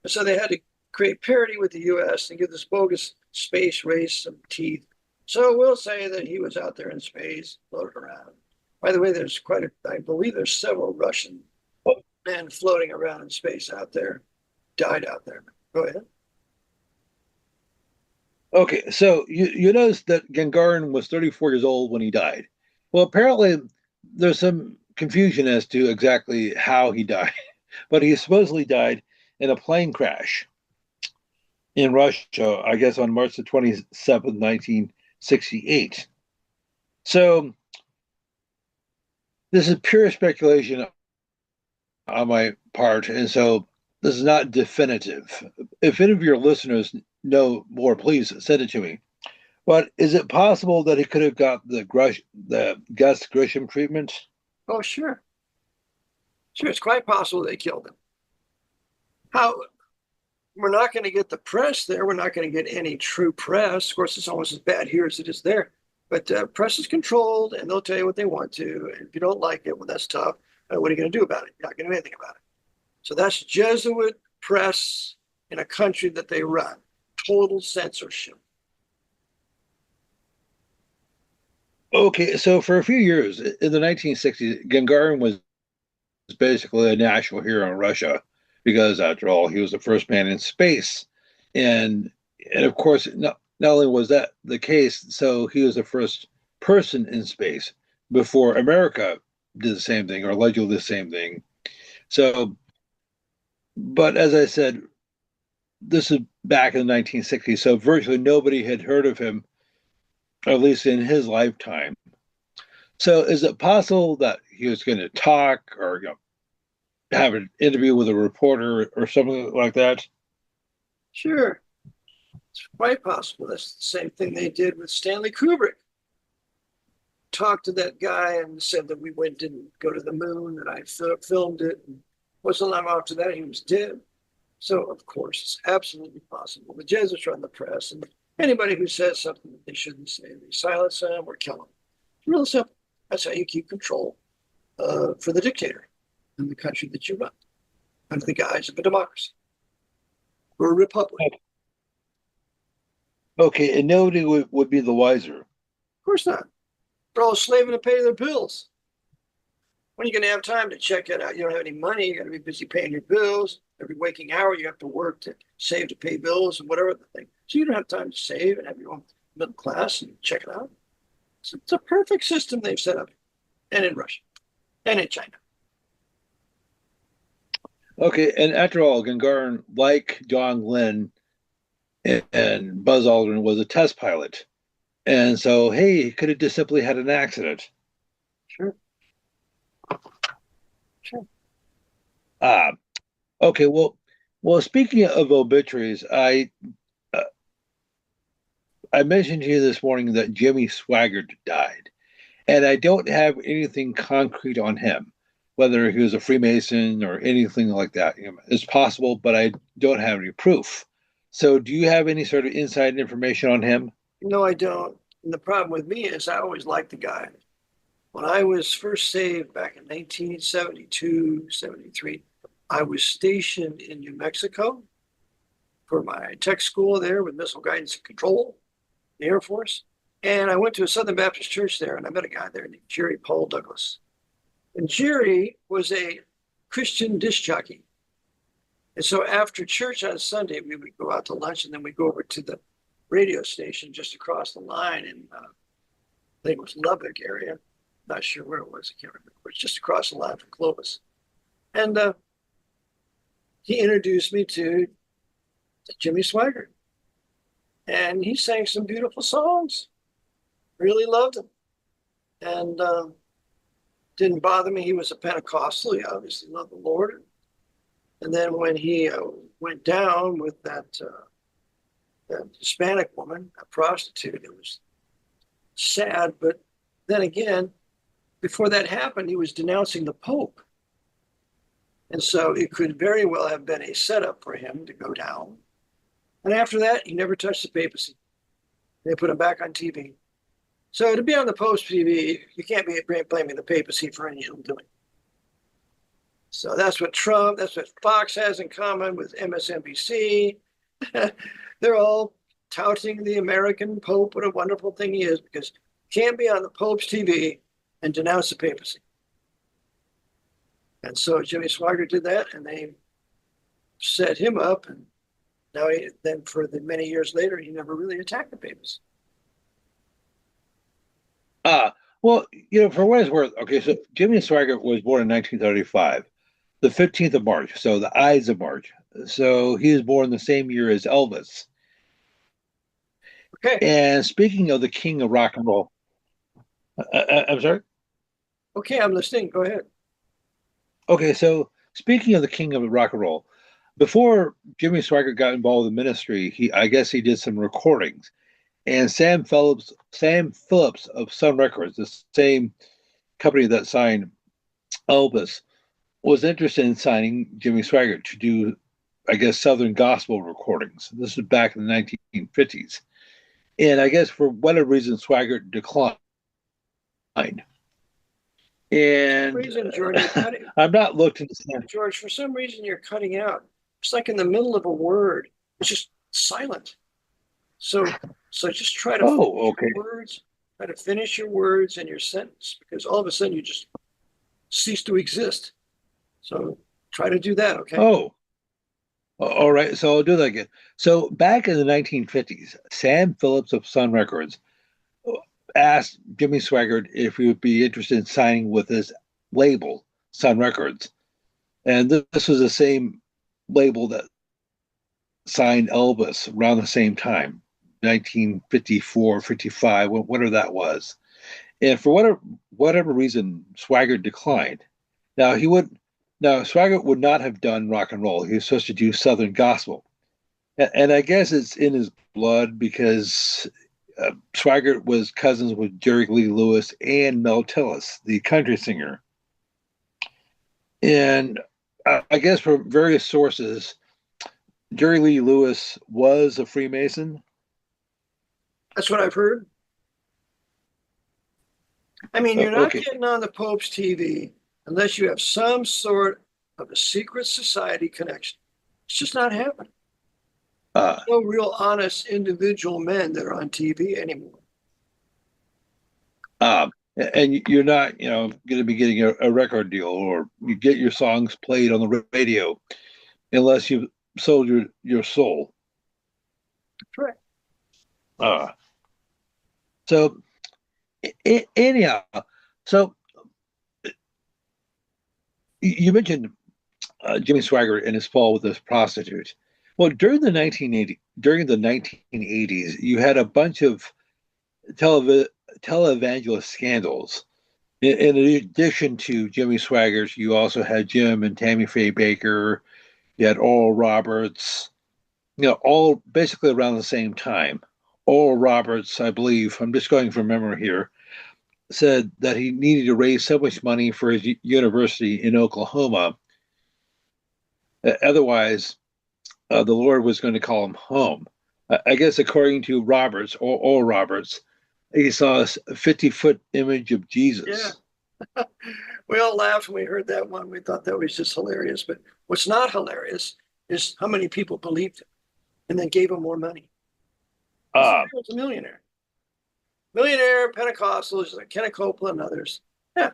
And so they had to create parity with the US and give this bogus space race some teeth. So we'll say that he was out there in space, floating around. By the way, I believe there's several Russian men floating around in space out there, died out there. Go ahead. Okay, so you notice that Gagarin was 34 years old when he died. Well, apparently there's some confusion as to exactly how he died, but he supposedly died in a plane crash in Russia, I guess on March the 27th, 1968. So this is pure speculation on my part, and so this is not definitive. If any of your listeners know more, please send it to me. But is it possible that he could have got the Gus Grisham treatment? Oh, sure. Sure, it's quite possible they killed him. How We're not going to get the press there. We're not going to get any true press. Of course, it's almost as bad here as it is there. But press is controlled, and they'll tell you what they want to. And if you don't like it, well, that's tough. What are you going to do about it? You're not going to do anything about it. So that's Jesuit press in a country that they run. Total censorship. Okay, so for a few years in the 1960s, Gagarin was basically a national hero in Russia because, after all, he was the first man in space, and and of course, not only was that the case, so he was the first person in space before America did the same thing or allegedly the same thing. So, but as I said, this is back in the 1960s, so virtually nobody had heard of him, at least in his lifetime. So, is it possible that he was going to talk or have an interview with a reporter or something like that? Sure, it's quite possible. That's the same thing they did with Stanley Kubrick. Talked to that guy and said that we didn't go to the moon, and I filmed it. And wasn't long after that, he was dead. So, of course, it's absolutely possible. The Jesuits run the press, and anybody who says something that they shouldn't say, they silence them or kill them. It's real simple. That's how you keep control for the dictator in the country that you run under the guise of a democracy or a republic. Okay, and nobody would be the wiser. Of course not. They're all slaving to pay their bills. When are you going to have time to check it out? You don't have any money. You're going to be busy paying your bills. Every waking hour, you have to work to save to pay bills and whatever the thing. So you don't have time to save and have your own middle class and check it out. So it's a perfect system they've set up, and in Russia and in China. Okay, and after all, Gagarin, like John Glenn and Buzz Aldrin, was a test pilot. And so, hey, he could have just simply had an accident. Sure, sure. Ah, okay. Well, speaking of obituaries, uh, I mentioned to you this morning that Jimmy Swaggart died, and I don't have anything concrete on him, whether he was a Freemason or anything like that. It's possible, but I don't have any proof. So, do you have any sort of inside information on him? No, I don't. And the problem with me is I always liked the guy. When I was first saved back in 1972, 73, I was stationed in New Mexico. Of for my tech school there with missile guidance and control, the Air Force. And I went to a Southern Baptist church there, and I met a guy there named Jerry Paul Douglas. And Jerry was a Christian disc jockey. And so after church on Sunday, we would go out to lunch, and then we'd go over to the radio station just across the line in, I think it was Lubbock area. Not sure where it was. I can't remember. It's just across the line from Clovis. And he introduced me to Jimmy Swaggart. And he sang some beautiful songs. Really loved him. And didn't bother me. He was a Pentecostal. He obviously loved the Lord. And then when he went down with that Hispanic woman, a prostitute, it was sad. But then again, before that happened, he was denouncing the Pope. And so it could very well have been a setup for him to go down. And after that, he never touched the papacy. They put him back on TV. So to be on the Pope's TV, you can't be blaming the papacy for any ill doing. So that's what Fox has in common with MSNBC. They're all touting the American Pope, what a wonderful thing he is, because you can't be on the Pope's TV and denounce the papacy. And so Jimmy Swaggart did that, and they set him up. And now, then for the many years later, he never really attacked the papacy. Well, for what it's worth, okay, so Jimmy Swaggart was born in 1935, the 15th of March, so the Ides of March. So he was born the same year as Elvis. Okay. And speaking of the king of rock and roll, I'm sorry? Okay, I'm listening. Go ahead. Okay, so speaking of the king of rock and roll, before Jimmy Swaggart got involved in ministry, I guess he did some recordings. And Sam Phillips of Sun Records, the same company that signed Elvis, was interested in signing Jimmy Swaggart to do, I guess, Southern gospel recordings. This is back in the 1950s. And I guess for whatever reason, Swaggart declined. And reason, George, I'm not looking. George, for some reason you're cutting out. It's like in the middle of a word, it's just silent. So just try to okay. words, try to finish your words and your sentence, because all of a sudden you just cease to exist. So try to do that, okay? Oh, all right. So I'll do that again. So back in the 1950s, Sam Phillips of Sun Records asked Jimmy Swaggart if he would be interested in signing with his label, Sun Records. And this was the same label that signed Elvis around the same time, 1954, 55, whatever that was. And for whatever reason, Swaggart declined. Now Swaggart would not have done rock and roll. He was supposed to do Southern gospel. And I guess it's in his blood because Swaggart was cousins with Jerry Lee Lewis and Mel Tillis, the country singer. And I guess from various sources, Jerry Lee Lewis was a Freemason. That's what I've heard. I mean, you're not getting on the Pope's TV unless you have some sort of a secret society connection. It's just not happening. No real honest individual men that are on TV anymore. And you're not, going to be getting a record deal, or you get your songs played on the radio unless you've sold your soul. Correct. So anyhow, so you mentioned Jimmy Swaggart and his fall with this prostitute. Well, during the 1980s, you had a bunch of televangelist scandals. In addition to Jimmy Swaggart, you also had Jim and Tammy Faye Baker. You had Oral Roberts. All basically around the same time. Oral Roberts, I believe, I'm just going from memory here, said that he needed to raise so much money for his university in Oklahoma. Otherwise, the Lord was going to call him home. I guess according to Roberts, or Oral Roberts, he saw a 50-foot image of Jesus. Yeah. We all laughed when we heard that one. We thought that was just hilarious. But what's not hilarious is how many people believed it. and then gave him more money. This Ah, guy was a millionaire. Millionaire Pentecostals like Kenneth Copeland and others. Yeah,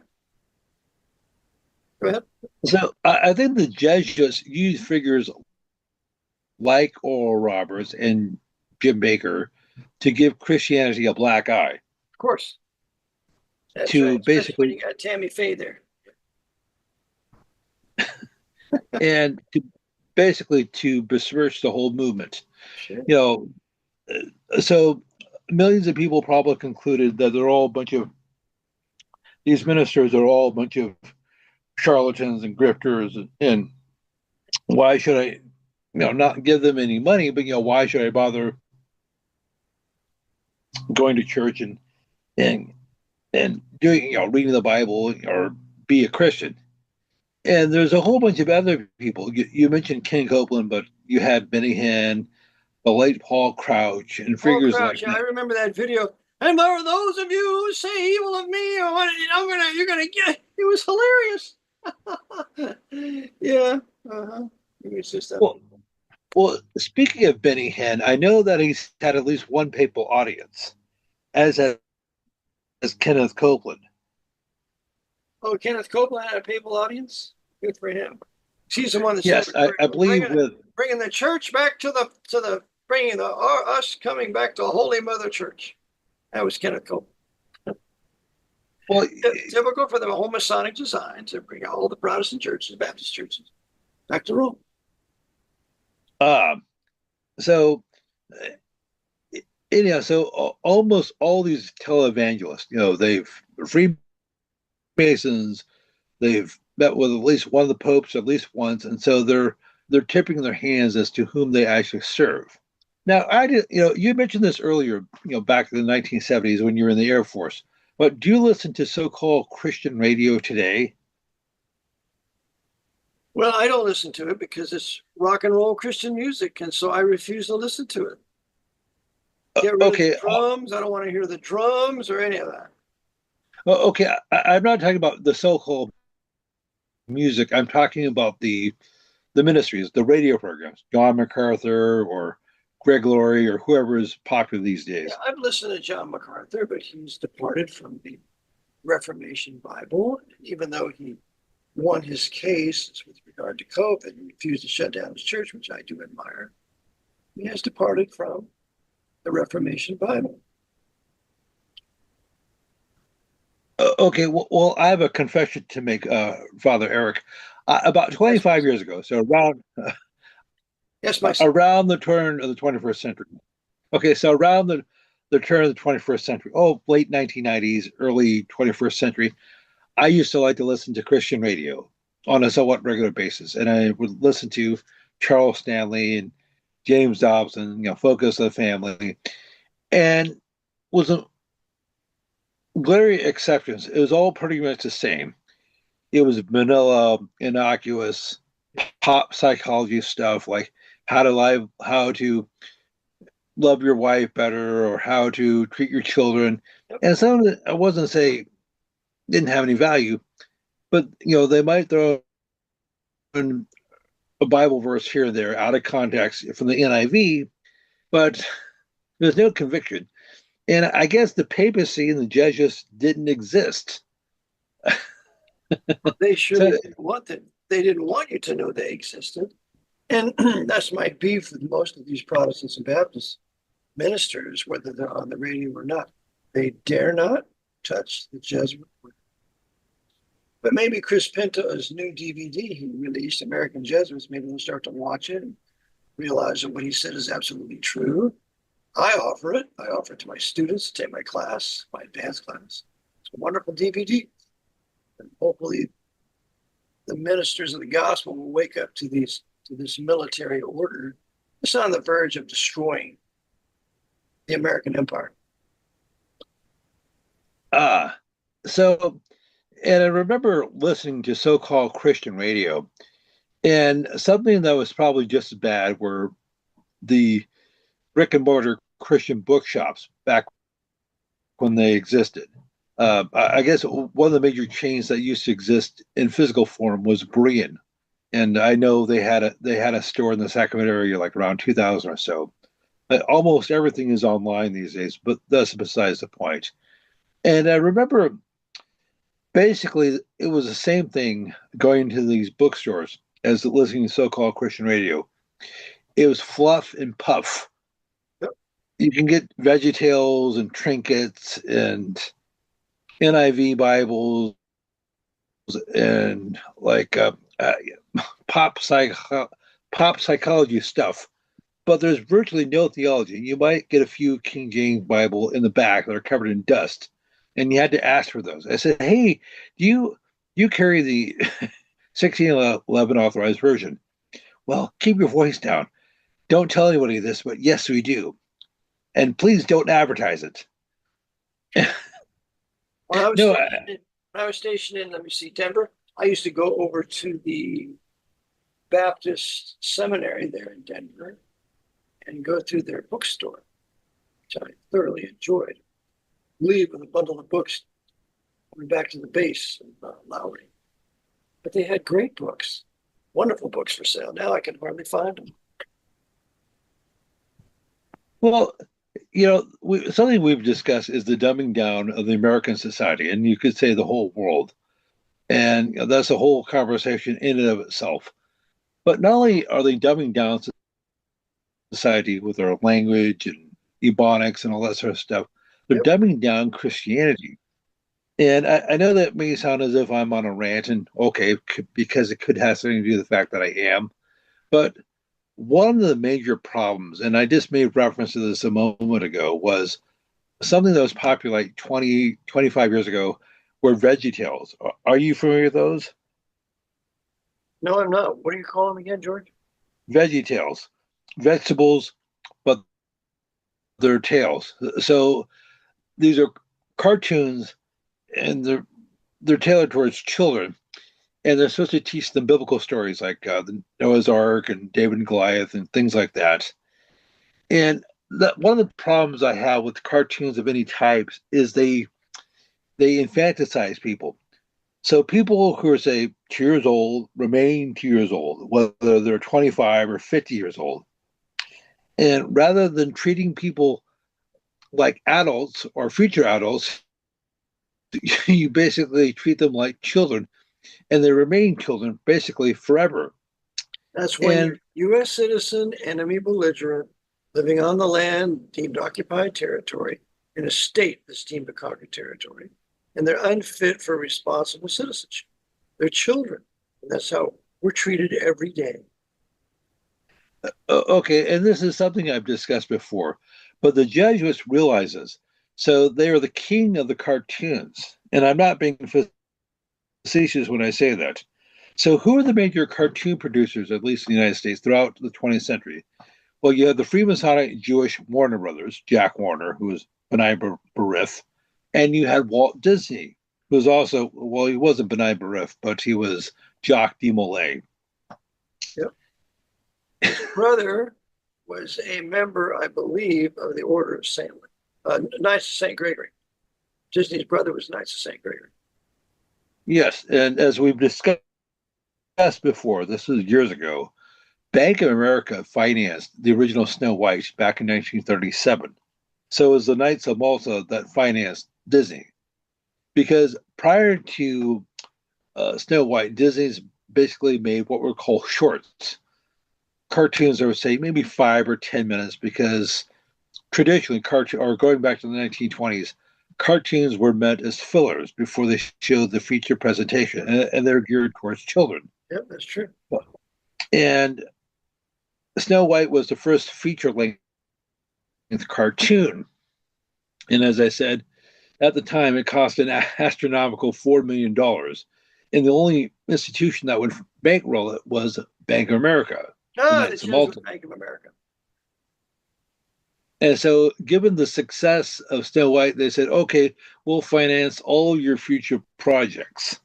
go ahead. so I think the Jesuits used figures like Oral Roberts and Jim Baker to give Christianity a black eye, Of course. That's right. to Especially when basically you got Tammy Faye there. and to basically to besmirch the whole movement. Sure. You know, so millions of people probably concluded that they're all a bunch of these ministers are all a bunch of charlatans and grifters, and why should I, not give them any money, but why should I bother going to church and and doing, reading the Bible or be a Christian? And there's a whole bunch of other people. You mentioned Ken Copeland, but you had Benny Hinn, the late Paul Crouch, and Paul figures Crouch, like yeah, I that. remember that video. And for those of you who say evil of me, or what, you're gonna get. It was hilarious. Yeah. Uh-huh. It was just a. Well, well, speaking of Benny Hinn, I know that he's had at least one papal audience, as Kenneth Copeland. Oh, Kenneth Copeland had a papal audience. Good for him. She's the one that said Yes, I we're believe with bringing the church back to the bringing us coming back to Holy Mother Church. That was Kenneth Copeland. well, Typical for the whole Masonic design to bring all the Protestant churches, Baptist churches, back to Rome. um, so almost all these televangelists, they've Freemasons, they've met with at least one of the popes at least once, and so they're tipping their hands as to whom they actually serve. Now, I did, you mentioned this earlier, back in the 1970s when you were in the Air Force. But do you listen to so-called Christian radio today? Well, I don't listen to it because it's rock and roll Christian music, and so I refuse to listen to it. Get rid of the Okay, drums. I don't want to hear the drums or any of that. okay. I'm not talking about the so-called music. I'm talking about the ministries, the radio programs, John MacArthur or Greg Laurie or whoever is popular these Yeah, days. I've listened to John MacArthur, but he's departed from the Reformation Bible, even though he won his case with regard to COVID and refused to shut down his church, which I do admire. He has departed from the Reformation Bible. Okay, well, I have a confession to make, Father Eric. About Yes, 25 years ago, so yes, my son. around the turn of the 21st century. Okay, so around the turn of the 21st century, late 1990s, early 21st century, I used to like to listen to Christian radio on a somewhat regular basis, and I would listen to Charles Stanley and James Dobson, Focus of the Family, and was a glaring exceptions. It was all pretty much the same. It was vanilla, innocuous, pop psychology stuff like how to love your wife better, or how to treat your children. Yep. And some of it, I wasn't say didn't have any value, but they might throw in a Bible verse here and there out of context from the NIV, but there's no conviction. And I guess the papacy and the Jesuits didn't exist. They So surely didn't want that. They didn't want you to know they existed. And that's my beef with most of these Protestants and Baptist ministers, whether they're on the radio or not. They dare not touch the Jesuit. But maybe Chris Pinto's new DVD he released, American Jesuits, maybe we'll start to watch it and realize that what he said is absolutely true. I offer it. I offer it to my students to take my class, my advanced class. It's a wonderful DVD. And hopefully the ministers of the gospel will wake up to this military order. It's on the verge of destroying the American empire. ah, so and I remember listening to so-called Christian radio, and something that was probably just as bad were the brick and mortar Christian bookshops back when they existed. I guess one of the major chains that used to exist in physical form was Berean, and I know they had a store in the Sacramento area like around 2000 or so. Almost everything is online these days, but that's besides the point. And I remember basically it was the same thing going to these bookstores as listening to so-called Christian radio. It was fluff and puff. Yep. You can get VeggieTales and trinkets and NIV Bibles and like pop psycho- pop psychology stuff, but there's virtually no theology. You might get a few King James Bible in the back that are covered in dust, and you had to ask for those. I said, "Hey, do you carry the 1611 authorized version?" Well, keep your voice down. Don't tell anybody this, but yes, we do, and please don't advertise it. When I was No, stationed in, when I was stationed in, let me see, Denver, I used to go over to the Baptist seminary there in Denver and go through their bookstore, which I thoroughly enjoyed. Leave with a bundle of books, coming back to the base in Lowry. But they had great books, wonderful books for sale. Now I can hardly find them. well, something we've discussed is the dumbing down of the American society, and you could say the whole world. And that's a whole conversation in and of itself. But not only are they dumbing down society with their language and ebonics and all that sort of stuff, they're Yep. dumbing down Christianity. And I know that may sound as if I'm on a rant, and okay, because it could have something to do with the fact that I am. But one of the major problems, and I just made reference to this a moment ago, was something that was popular like 20, 25 years ago were VeggieTales. Are you familiar with those? No, I'm not. What do you call them again, George? VeggieTales, vegetables, but they're tails. So these are cartoons, and they're tailored towards children, and they're supposed to teach them biblical stories like the Noah's Ark and David and Goliath and things like that. And that one of the problems I have with cartoons of any types is they infantilize people. So people who are say 2 years old remain 2 years old, whether they're 25 or 50 years old. And rather than treating people like adults or future adults, you basically treat them like children, and they remain children basically forever. That's when you're And U.S. citizen, enemy belligerent, living on the land deemed occupied territory in a state that's deemed a conquered territory, and they're unfit for responsible citizenship. They're children, and that's how we're treated every day. okay, and this is something I've discussed before, but the Jesuits realize this. So they are the king of the cartoons. And I'm not being facetious when I say that. So who are the major cartoon producers, at least in the United States, throughout the 20th century? Well, you have the Freemasonic Jewish Warner Brothers, Jack Warner, who was Benai Barith, and you had Walt Disney, who was also, well, he wasn't Benai Barith, but he was Jacques de Molay. Yep. His brother was a member, I believe, of the Order of Knights of St. Gregory. Disney's brother was Knights of St. Gregory. Yes, and as we've discussed before, this was years ago, Bank of America financed the original Snow White back in 1937. So it was the Knights of Malta that financed Disney. Because prior to Snow White, Disney's basically made what were called shorts, cartoons that would say maybe 5 or 10 minutes, because traditionally, cartoon or going back to the 1920s, cartoons were meant as fillers before they showed the feature presentation, and they're geared towards children. Yep, that's true. And Snow White was the first feature length cartoon. And as I said, at the time, it cost an astronomical $4 million. And the only institution that would bankroll it was Bank of America, the Ah, the Knights of Malta. Jesuit Bank of America. And so, given the success of Snow White, they said, okay, we'll finance all your future projects.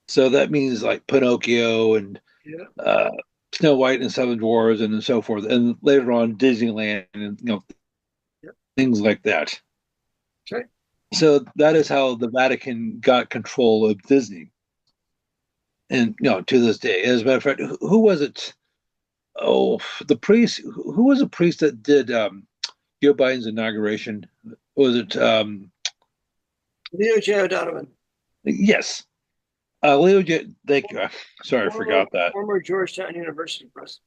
So that means like Pinocchio and Yeah, Snow White and Seven Dwarfs and so forth. And later on, Disneyland and yeah, things like that. that's right. So that is how the Vatican got control of Disney. and to this day. As a matter of fact, who was it? Oh, the priest. Who was a priest that did Joe Biden's inauguration? Was it? Leo J. O'Donovan, Yes, Leo. Thank you. Sorry, I former, forgot that. former Georgetown University president.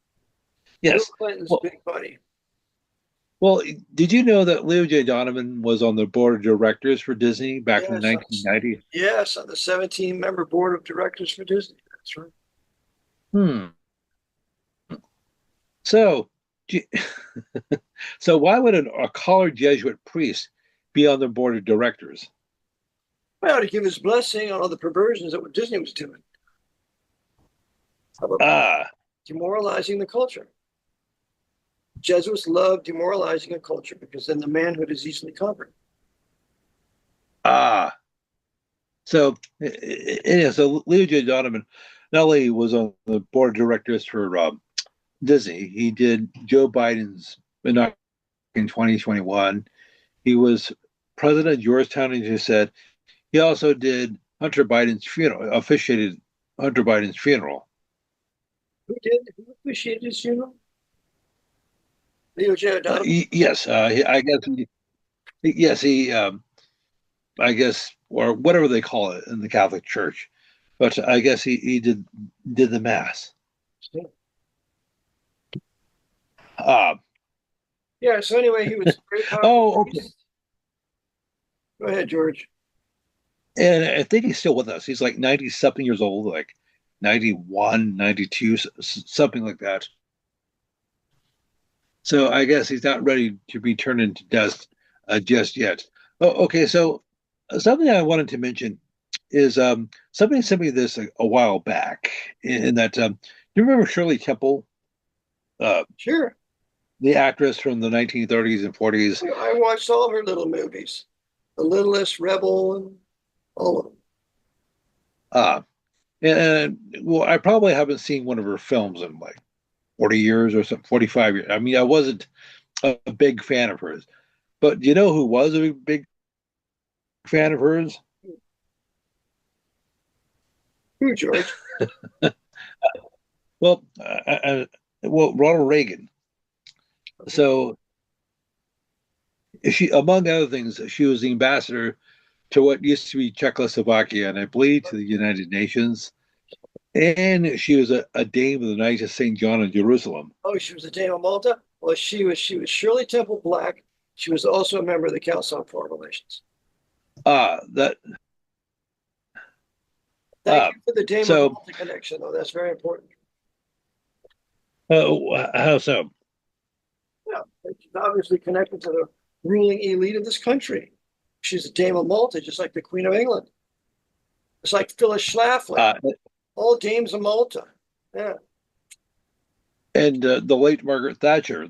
Bill Yes. Clinton's Well, big buddy. well, did you know that Leo J. Donovan was on the board of directors for Disney back in the Yes, 1990s? yes, on the 17-member board of directors for Disney. That's right. Hmm. So, so why would a college Jesuit priest be on the board of directors? Well, to give his blessing on all the perversions that what Disney was doing, about Ah, demoralizing the culture. Jesuits love demoralizing a culture because then the manhood is easily conquered. ah. So, yeah, so Leo J. Donovan not only was on the board of directors for Disney, he did Joe Biden's inauguration in 2021. He was president of Georgetown, as you said. He also did Hunter Biden's funeral, officiated Hunter Biden's funeral. Who did? Who appreciated his funeral? Leo J. O'Donovan. Yes, I guess. Yes, I guess, or whatever they call it in the Catholic Church, but I guess he did the mass. Uh, Yeah, so anyway, he was a very powerful oh, okay. priest. Go ahead, George. And I think he's still with us. He's like 90 something years old, like 91, 92, something like that. So I guess he's not ready to be turned into dust just yet. Oh, okay. So something I wanted to mention is somebody sent me this a while back in that do you remember Shirley Temple, uh, Sure. the actress from the 1930s and 40s? I watched all of her little movies. The Littlest, Rebel, and all of them. Uh, and well, I probably haven't seen one of her films in like 40 years or something, 45 years. I mean, I wasn't a big fan of hers, but do you know who was a big fan of hers? Who, George? Well, well, Ronald Reagan. So she, among other things, she was the ambassador to what used to be Czechoslovakia, and I believe to the United Nations. And she was a dame of the Knights of St. John in Jerusalem. Oh, she was a Dame of Malta. Well, she was Shirley Temple Black. She was also a member of the Council on Foreign Relations. That Thank uh, you for the Dame of so Malta connection, though. That's very important. how so? Yeah, she's obviously connected to the ruling elite of this country. She's a Dame of Malta, just like the Queen of England. It's like Phyllis Schlafly, Uh, all dames of Malta. Yeah, and the late Margaret Thatcher.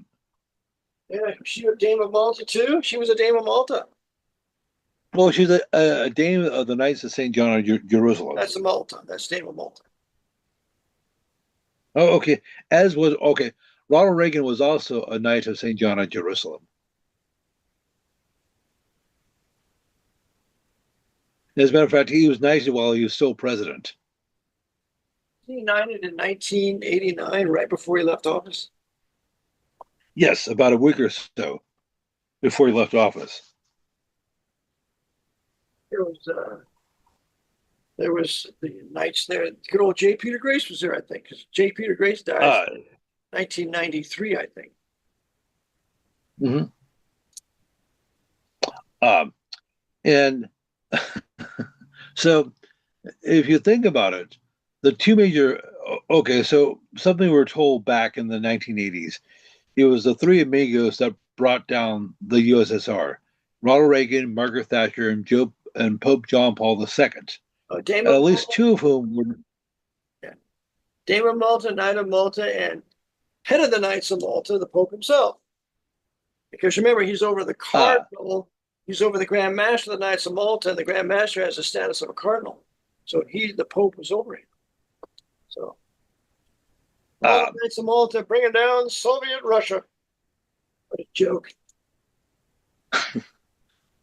yeah. She a Dame of Malta too. She was a Dame of Malta. Well, she's a dame of the Knights of St. John of Jerusalem. That's a Malta. That's Dame of Malta. Oh, okay. As was okay. Ronald Reagan was also a Knight of St. John of Jerusalem. As a matter of fact, he was knighted while he was still president. He knighted in 1989, right before he left office. Yes, about a week or so before he left office. There was uh, there was the knights there. Good old J. Peter Grace was there, I think, because J. Peter Grace died in 1993, I think. Mhm. Um, and so, if you think about it, the two major okay, so something we were told back in the 1980s, it was the three amigos that brought down the USSR: Ronald Reagan, Margaret Thatcher, and Pope John Paul II. Dame And of at least Malta, two of whom were yeah. Dame of Malta, Knight of Malta, and head of the Knights of Malta, the Pope himself. Because remember, he's over the uh, cardinal, he's over the Grand Master of the Knights of Malta, and the Grand Master has the status of a cardinal. So the Pope was over him. So all uh, the Knights of Malta bringing down Soviet Russia. What a joke.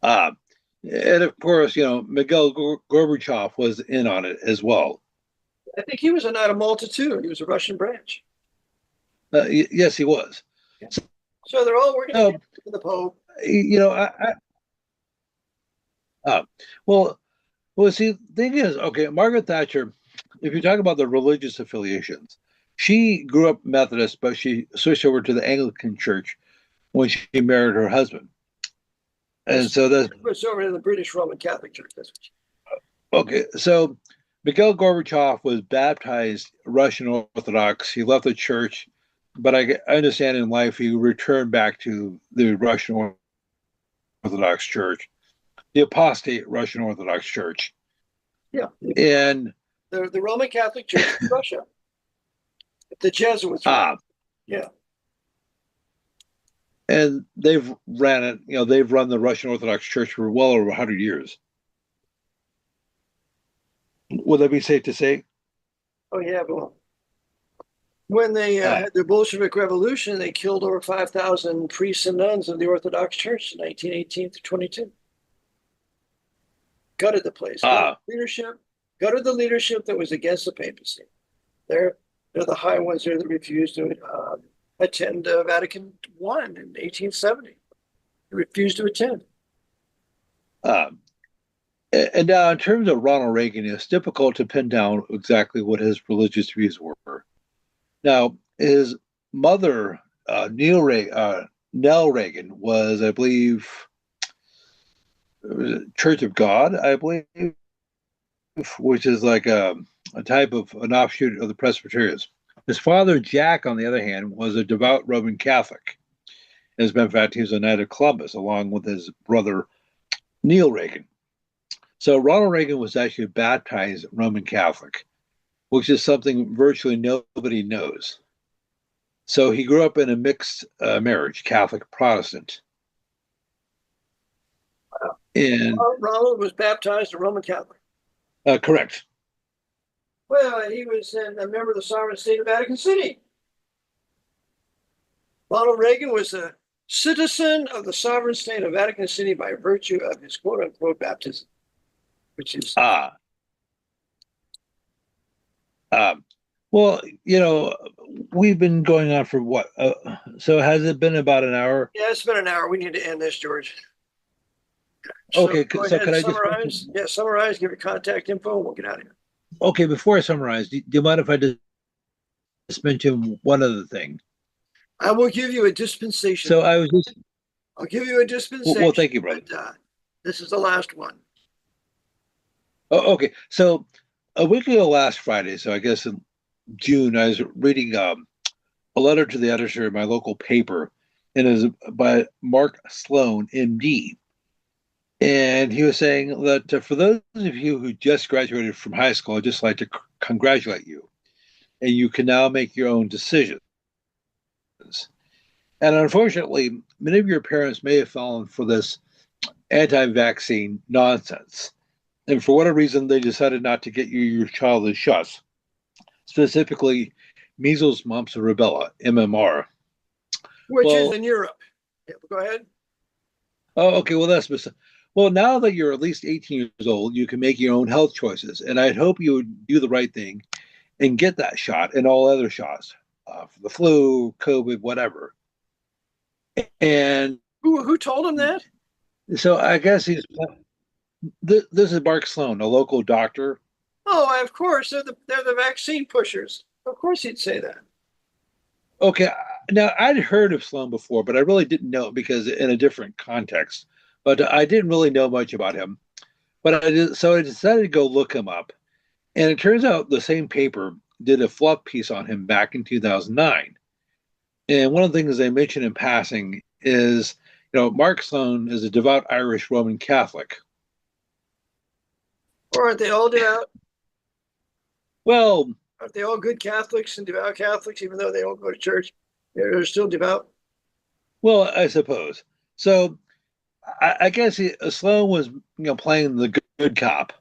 uh, and of course, Miguel Gorbachev was in on it as well. I think he was a Knight of Malta too. He was a Russian branch. Yes, he was. Yeah. So they're all working So, for the Pope. you know, uh, well, well, see, the thing is, okay, Margaret Thatcher, if you talk about the religious affiliations, she grew up Methodist, but she switched over to the Anglican Church when she married her husband. And so that's It's over to the British Roman Catholic Church. That's what okay. So Mikhail Gorbachev was baptized Russian Orthodox. He left the church, but I understand in life he returned back to the Russian Orthodox Church, the apostate Russian Orthodox Church. yeah. And The Roman Catholic Church of Russia. The Jesuits. ah, Yeah. and they've ran it, they've run the Russian Orthodox Church for well over 100 years. Would that be safe to say? Oh yeah. Well, when they had the Bolshevik Revolution, they killed over 5,000 priests and nuns of the Orthodox Church in 1918 to 22. Gutted the place. Gutted the leadership that was against the papacy. They're the high ones there that refused to attend Vatican I in 1870. They refused to attend. And now, in terms of Ronald Reagan, it's difficult to pin down exactly what his religious views were. Now, his mother, Nell Reagan, was, I believe, Church of God, I believe, which is like a type of an offshoot of the Presbyterians. His father, Jack, on the other hand, was a devout Roman Catholic. As a matter of fact, he was a Knight of Columbus, along with his brother, Neil Reagan. So Ronald Reagan was actually baptized Roman Catholic, which is something virtually nobody knows. So he grew up in a mixed marriage, Catholic Protestant. And Ronald was baptized a Roman Catholic. Correct. Well, he was a member of the sovereign state of Vatican City. Ronald Reagan was a citizen of the sovereign state of Vatican City by virtue of his quote unquote baptism, which is well, we've been going on for what? So has it been about an hour? Yeah, it's been an hour. We need to end this, George. Okay, so can I summarize? Summarize, give your contact info, and we'll get out of here. Okay, before I summarize, do you mind if I just mention one other thing? I will give you a dispensation. So I'll give you a dispensation. Well, thank you, brother. But, this is the last one. Oh, okay. So a week ago last Friday, so I guess in June, I was reading a letter to the editor of my local paper, and it was by Mark Sloan, MD. And he was saying that for those of you who just graduated from high school, I'd just like to congratulate you. And you can now make your own decisions. And unfortunately, many of your parents may have fallen for this anti-vaccine nonsense. And for whatever reason, they decided not to get you your childhood shots, specifically measles, mumps, and rubella, MMR. Which is in Europe. Yeah, go ahead. Oh, okay. Well, now that you're at least 18 years old, you can make your own health choices. And I'd hope you would do the right thing and get that shot and all other shots for the flu, COVID, whatever. And who told him that? So I guess this is Mark Sloan, a local doctor. Oh, of course. They're the vaccine pushers. Of course he'd say that. Okay. Now, I'd heard of Sloan before, but I really didn't know it because in a different context. But I didn't really know much about him. But so I decided to go look him up. And it turns out the same paper did a fluff piece on him back in 2009. And one of the things they mentioned in passing is, Mark Sloan is a devout Irish Roman Catholic. Or aren't they all devout? Well, aren't they all good Catholics and devout Catholics, even though they don't go to church? They're still devout. Well, I suppose. So I guess Sloan was, playing the good cop.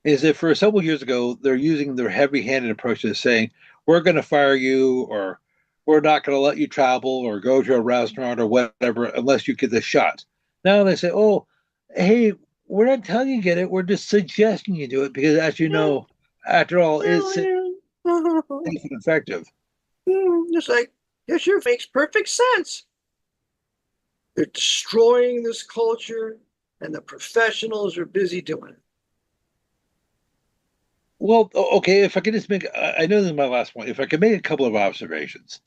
Is that for several years ago, they're using their heavy-handed approach to saying, we're going to fire you, or we're not going to let you travel or go to a restaurant or whatever unless you get the shot. Now they say, oh, hey, we're not telling you to get it. We're just suggesting you do it because, as you know, after all, it's safe and effective. Just like, yes, sure, makes perfect sense. They're destroying this culture, and the professionals are busy doing it. Well, okay, if I could just make, I know this is my last point. If I could make a couple of observations.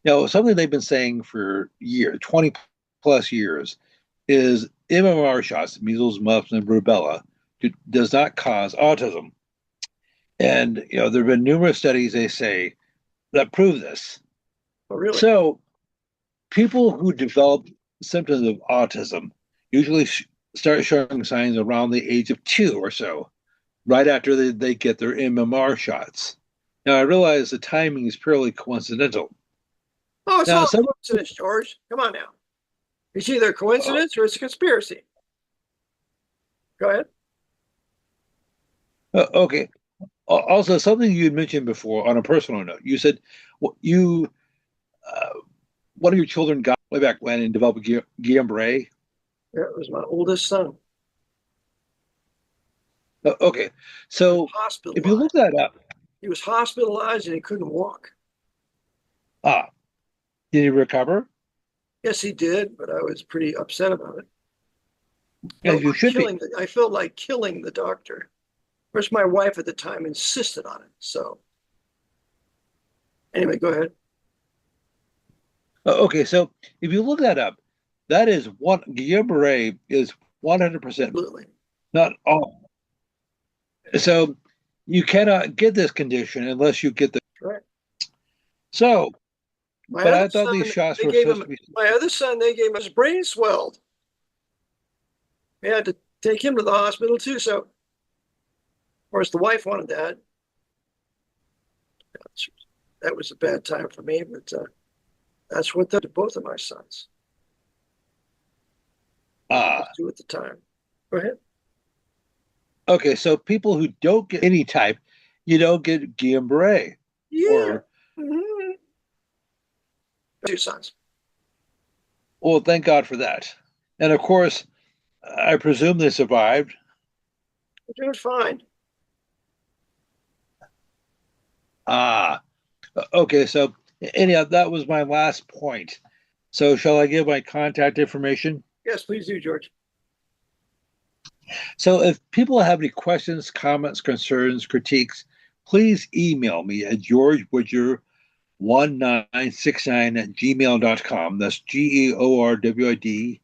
Something they've been saying for years, 20 plus years, is MMR shots, measles, mumps, and rubella, does not cause autism. And, there have been numerous studies, they say, that prove this. Oh, really? So people who develop symptoms of autism usually start showing signs around the age of 2 or so, right after they get their MMR shots. Now, I realize the timing is purely coincidental. Oh, it's Now, all some, coincidence, George. Come on now. It's either a coincidence or it's a conspiracy. Go ahead. okay. Also, something you had mentioned before on a personal note, you said you uh, one of your children got way back when and developed Guillain-Barré. Yeah, it was my oldest son. Okay, so if you look Hospitalized. that up, He was hospitalized and he couldn't walk. ah, did he recover? Yes, he did, but I was pretty upset about it. As you should be. I felt like killing the doctor. Of course, my wife at the time insisted on it. So anyway, go ahead. Okay, so if you look that up, that is one Guillain-Barré is 100% Absolutely. not all. So you cannot get this condition unless you get the. Right. So, My but other I thought these son, shots they were gave supposed him to be. my other son, they gave him his brain swelled. We had to take him to the hospital too. So of course the wife wanted that. That was a bad time for me, but that's what did to both of my sons. Ah, Do at the time. Go ahead. okay. So people who don't get any type, you don't get Guillain-Barré, Yeah. or Mm-hmm. Two sons. well, thank God for that. And of course, I presume they survived. They're doing fine. Ah, okay. So anyhow, that was my last point. So shall I give my contact information? Yes, please do, George. So if people have any questions, comments, concerns, critiques, please email me at georgewidger1969 at gmail.com. That's GEORWIDGER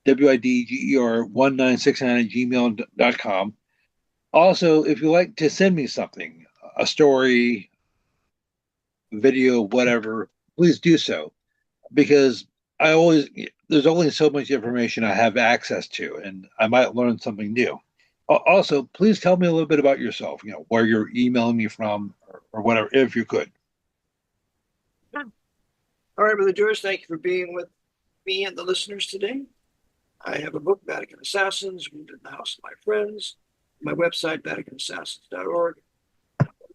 1969 at gmail.com. Also, if you like to send me something, a story, video, whatever, please do so because there's only so much information I have access to, and I might learn something new. Also, please tell me a little bit about yourself, where you're emailing me from or whatever, if you could. All right, Brother George, thank you for being with me and the listeners today. I have a book, Vatican Assassins, Wounded in the House of My Friends, my website, VaticanAssassins.org.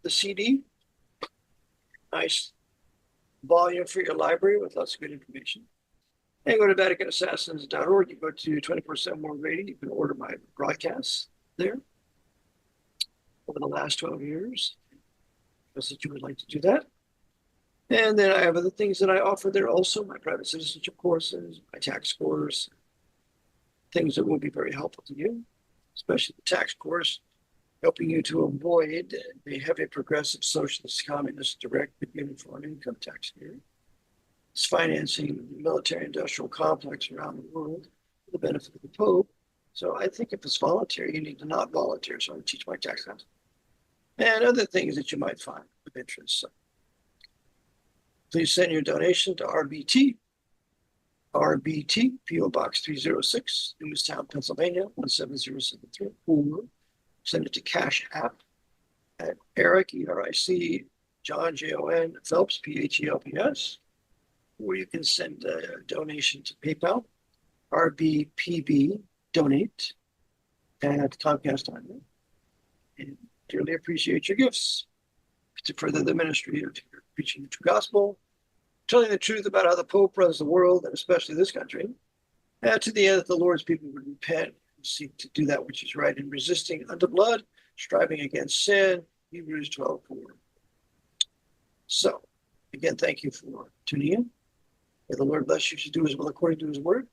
The CD, nice volume for your library with lots of good information. And go to VaticanAssassins.org. You go to 24/7 World Radio. You can order my broadcasts there over the last 12 years. If you would like to do that. And then I have other things that I offer there also, my private citizenship courses, my tax course, things that will be very helpful to you, especially the tax course, helping you to avoid the heavy progressive socialist communist direct but uniform income tax here. It's financing the military industrial complex around the world for the benefit of the Pope. So I think if it's voluntary, you need to not volunteer. So I teach my tax class and other things that you might find of interest. So please send your donation to RBT, P.O. Box 306, Lewistown, Pennsylvania, 17073. Or send it to Cash App at Eric, ERIC, John, JON, Phelps, PHELPS. Or you can send a donation to PayPal, RBPB donate at Comcast.net. And dearly appreciate your gifts to further the ministry of preaching the true gospel, telling the truth about how the Pope runs the world, and especially this country, to the end that the Lord's people would repent and seek to do that which is right in resisting unto blood, striving against sin, Hebrews 12:4. So, again, thank you for tuning in. May the Lord bless you to do his will according to his word.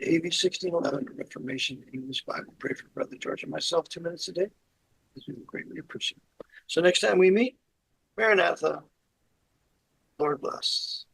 AV 1611, Reformation English Bible. Pray for Brother George and myself 2 minutes a day, as we would greatly appreciate it. So next time we meet, Maranatha, Lord bless.